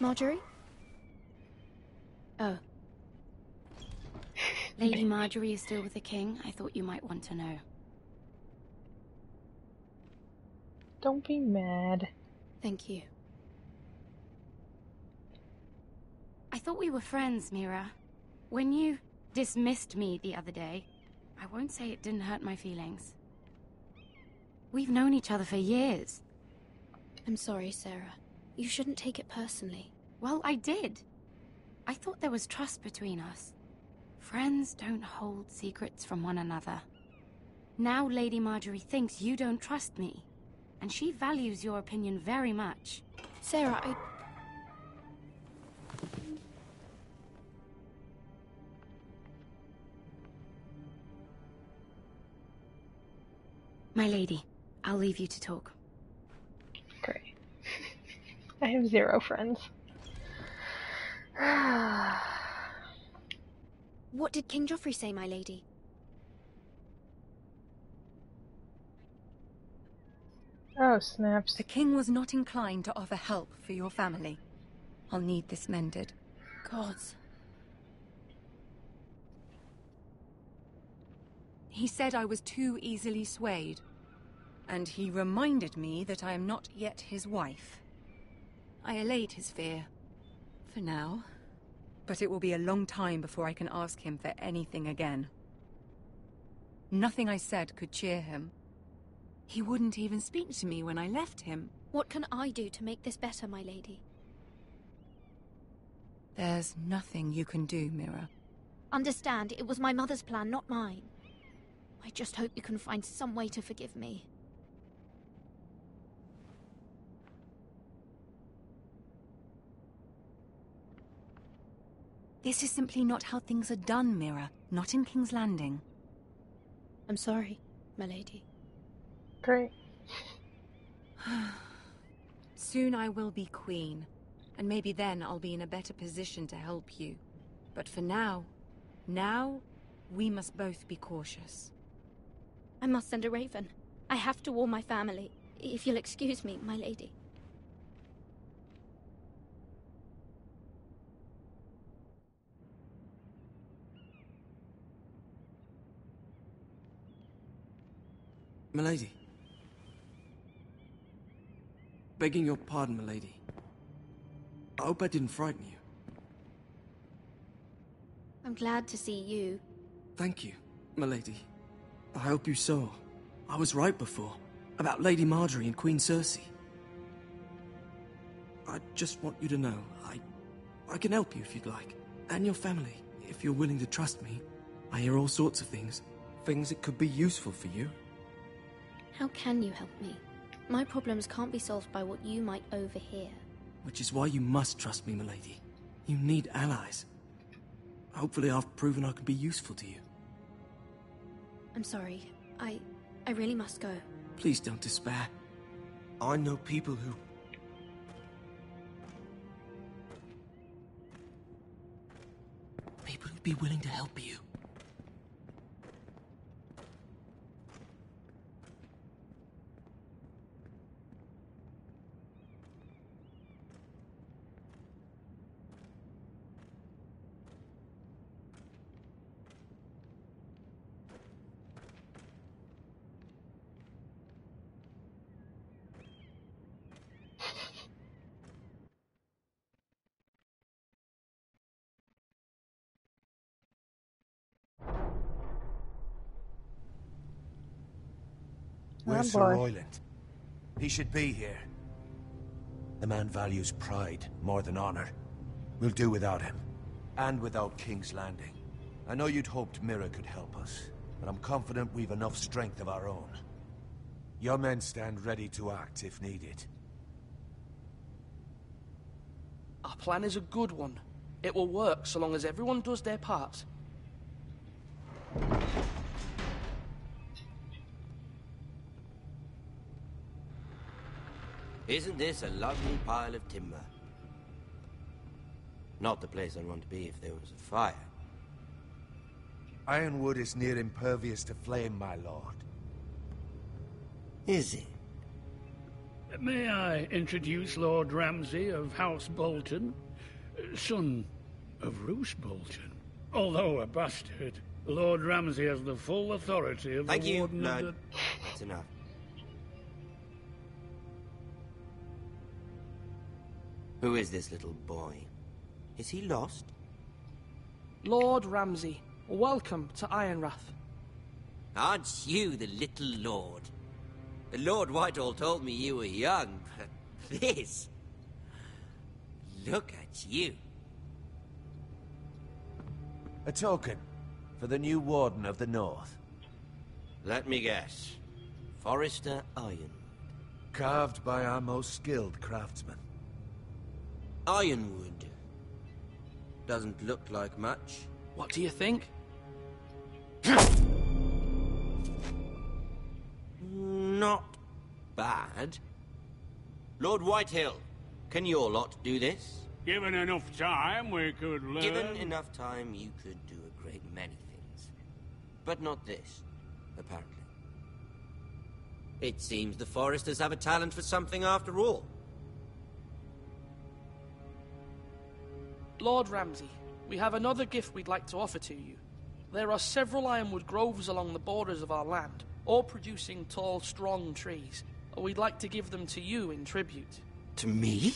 Marjorie? Oh. Lady Marjorie is still with the king? I thought you might want to know. Don't be mad. Thank you. I thought we were friends, Mira. When you dismissed me the other day, I won't say it didn't hurt my feelings. We've known each other for years. I'm sorry, Sarah. You shouldn't take it personally. Well, I did. I thought there was trust between us. Friends don't hold secrets from one another. Now Lady Marjorie thinks you don't trust me, and she values your opinion very much. Sarah, My lady, I'll leave you to talk. Great. I have 0 friends. What did King Joffrey say, my lady? Oh, snaps. The king was not inclined to offer help for your family. I'll need this mended. Gods. He said I was too easily swayed. And he reminded me that I am not yet his wife. I allayed his fear. For now. But it will be a long time before I can ask him for anything again. Nothing I said could cheer him. He wouldn't even speak to me when I left him. What can I do to make this better, my lady? There's nothing you can do, Mira. Understand, it was my mother's plan, not mine. I just hope you can find some way to forgive me. This is simply not how things are done, Mira. Not in King's Landing. I'm sorry, my lady. Great. Soon I will be queen, and maybe then I'll be in a better position to help you. But for now, we must both be cautious. I must send a raven. I have to warn my family. If you'll excuse me, my lady. Milady. Begging your pardon, milady. I hope I didn't frighten you. I'm glad to see you. Thank you, milady. I hope you saw. I was right before. About Lady Marjorie and Queen Cersei. I just want you to know, I can help you if you'd like. And your family, if you're willing to trust me. I hear all sorts of things. Things that could be useful for you. How can you help me? My problems can't be solved by what you might overhear. Which is why you must trust me, milady. You need allies. Hopefully I've proven I can be useful to you. I'm sorry. I really must go. Please don't despair. I know people who... People who'd be willing to help you. Where's Oh, Sir boy. Royland? He should be here. The man values pride more than honor. We'll do without him. And without King's Landing. I know you'd hoped Mira could help us. but I'm confident we've enough strength of our own. Your men stand ready to act if needed. Our plan is a good one. It will work so long as everyone does their part. Isn't this a lovely pile of timber? Not the place I'd want to be if there was a fire. Ironwood is near impervious to flame, my lord. Is it? May I introduce Lord Ramsay of House Bolton, son of Roose Bolton. Although a bastard, Lord Ramsay has the full authority of Thank the you. Warden No, of the... that's enough. Who is this little boy? Is he lost? Lord Ramsay, welcome to Ironrath. Aren't you the little lord? Lord Whitehall told me you were young, but this... Look at you. A token for the new Warden of the North. Let me guess. Forrester Iron. Carved by our most skilled craftsmen. Ironwood. Doesn't look like much. What do you think? Not bad. Lord Whitehill, can your lot do this? Given enough time, we could learn... Given enough time, you could do a great many things. But not this, apparently. It seems the Foresters have a talent for something after all. Lord Ramsay, we have another gift we'd like to offer to you. There are several ironwood groves along the borders of our land, all producing tall, strong trees. We'd like to give them to you in tribute. To me?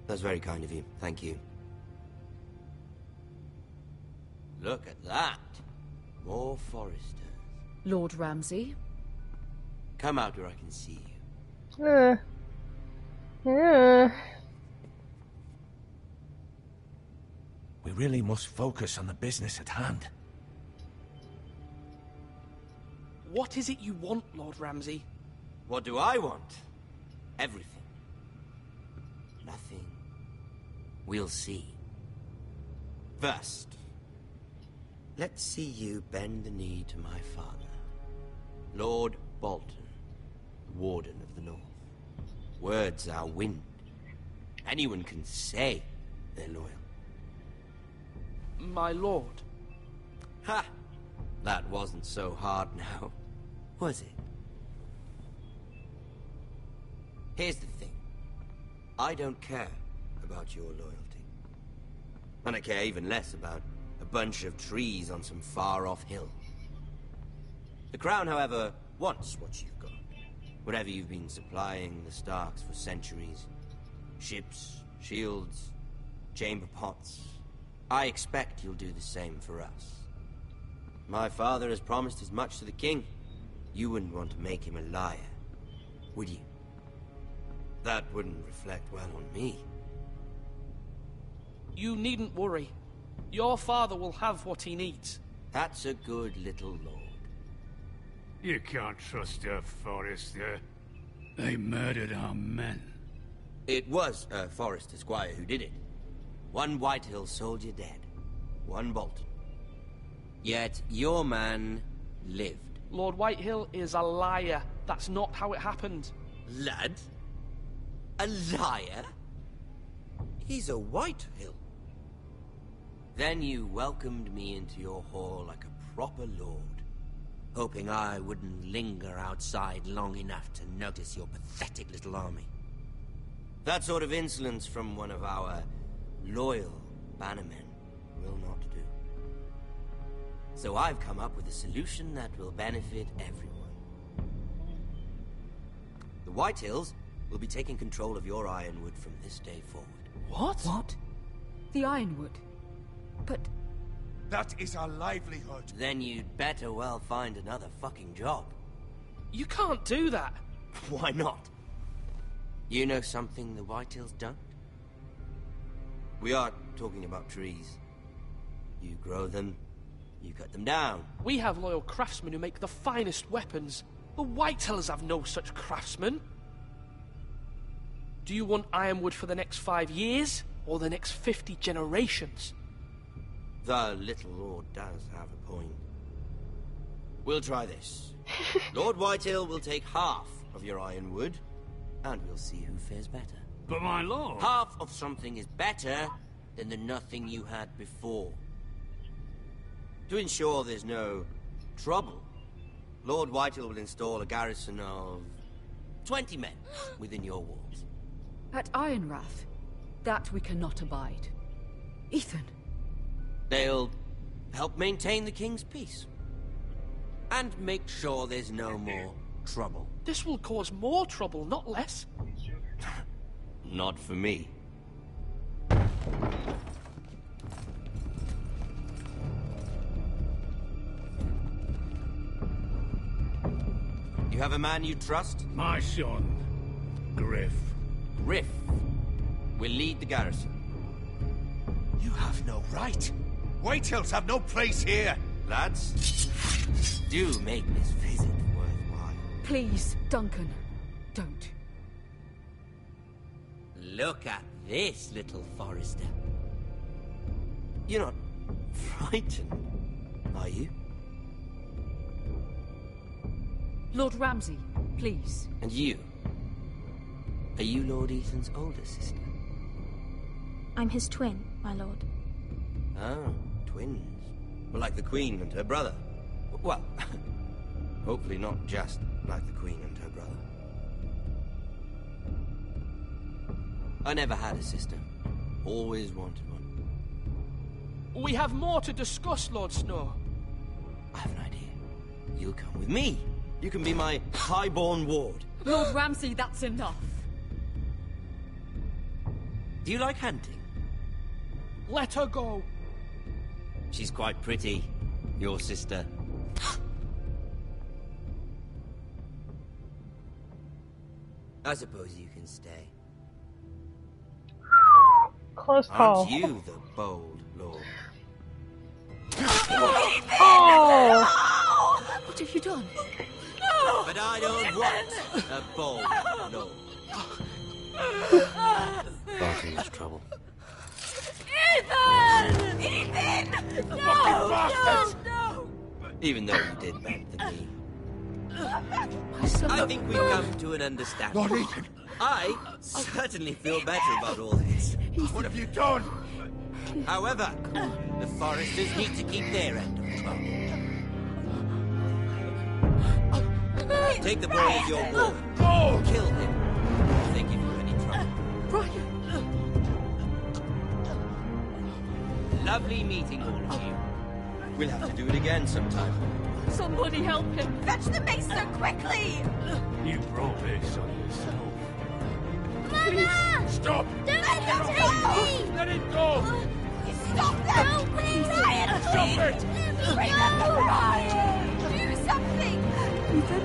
That's very kind of you. Thank you. Look at that. More Foresters. Lord Ramsay? Come out where I can see you. We really must focus on the business at hand. What is it you want, Lord Ramsay? What do I want? Everything. Nothing. We'll see. First, let's see you bend the knee to my father, Lord Bolton, Warden of the North. Words are wind. Anyone can say they're loyal. My lord. Ha! That wasn't so hard now, was it? Here's the thing. I don't care about your loyalty. And I care even less about a bunch of trees on some far-off hill. The Crown, however, wants what you've got. Whatever you've been supplying the Starks for centuries. Ships, shields, chamber pots. I expect you'll do the same for us. My father has promised as much to the king. You wouldn't want to make him a liar, would you? That wouldn't reflect well on me. You needn't worry. Your father will have what he needs. That's a good little lord. You can't trust a Forester. They murdered our men. It was a Forester squire who did it. One Whitehill soldier dead. One Bolton. Yet your man lived. Lord Whitehill is a liar. That's not how it happened. Lad? A liar? He's a Whitehill. Then you welcomed me into your hall like a proper lord, hoping I wouldn't linger outside long enough to notice your pathetic little army. That sort of insolence from one of our loyal bannermen will not do. So I've come up with a solution that will benefit everyone. The Whitehills will be taking control of your ironwood from this day forward. What? What? The ironwood? But... That is our livelihood. Then you'd better well find another fucking job. You can't do that. Why not? You know something the Whitehills don't? We are talking about trees. You grow them, you cut them down. We have loyal craftsmen who make the finest weapons. The Whitetailers have no such craftsmen. Do you want ironwood for the next 5 years, or the next 50 generations? The little lord does have a point. We'll try this. Lord Whitetail will take half of your ironwood, and we'll see who fares better. But my lord... Half of something is better than the nothing you had before. To ensure there's no trouble, Lord Whitetail will install a garrison of 20 men within your walls. At Ironrath, that we cannot abide. Ethan. They'll help maintain the king's peace. And make sure there's no more trouble. This will cause more trouble, not less. Not for me. You have a man you trust? My son, Griff. Griff will lead the garrison. You have no right. Whitetails have no place here. Lads, do make this visit worthwhile. Please, Duncan, don't. Look at this, little Forester. You're not frightened, are you? Lord Ramsay, please. And you? Are you Lord Ethan's older sister? I'm his twin, my lord. Oh, twins. Well, like the Queen and her brother. Well, hopefully not just like the Queen and her brother. I never had a sister. Always wanted one. We have more to discuss, Lord Snow. I have an idea. You'll come with me. You can be my highborn ward. Lord Ramsay, that's enough. Do you like hunting? Let her go. She's quite pretty, your sister. I suppose you can stay. Close call. Aren't you the bold lord? Oh! What have you done? No! But I don't want a bold lord. Both in this trouble. Ethan! Ethan! No! No! No! Even though you did bend the knee. I think we've come to an understanding. Lord Ethan! I certainly feel better about all this. What have you done? However, the Foresters need to keep their end of the bargain. Take the boy as your ward. Kill him if they give you any trouble. Ryan! Lovely meeting all of you. We'll have to do it again sometime. Somebody help him! Fetch the maester quickly! You brought this on yourself. Mama! Stop! Don't let him take me! Let it go! Stop them! No, please! Ryan, Stop it! Remember Ryan! Do something! Ethan?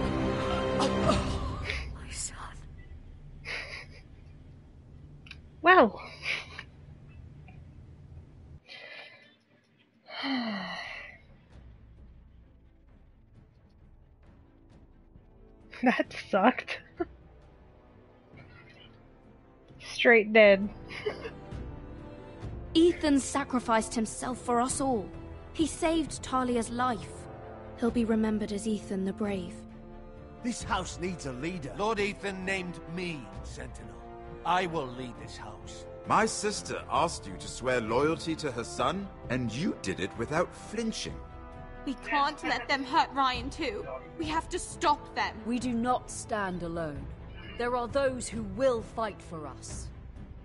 My son. Well. That sucked. Straight dead. Ethan sacrificed himself for us all. He saved Talia's life. He'll be remembered as Ethan the Brave. This house needs a leader. Lord Ethan named me Sentinel. I will lead this house. My sister asked you to swear loyalty to her son, and you did it without flinching. We can't let them hurt Ryan too. We have to stop them. We do not stand alone. There are those who will fight for us.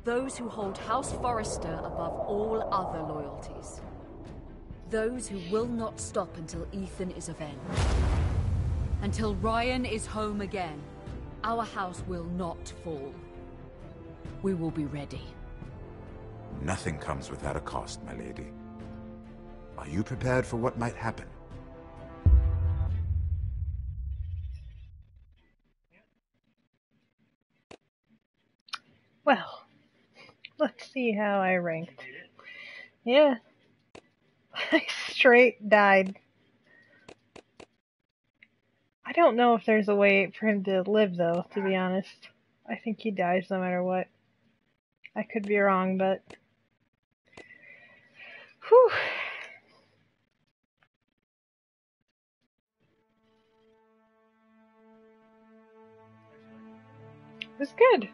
Those who hold House Forrester above all other loyalties. Those who will not stop until Ethan is avenged. Until Ryan is home again, our house will not fall. We will be ready. Nothing comes without a cost, my lady. Are you prepared for what might happen? Well, let's see how I ranked. Yeah. I straight died. I don't know if there's a way for him to live, though, to be honest. I think he dies no matter what. I could be wrong, but... Whew. It was good.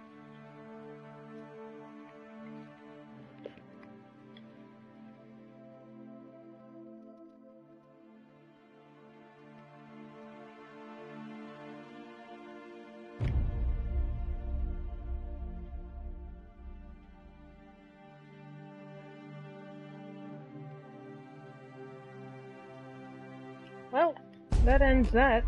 Well, that ends that.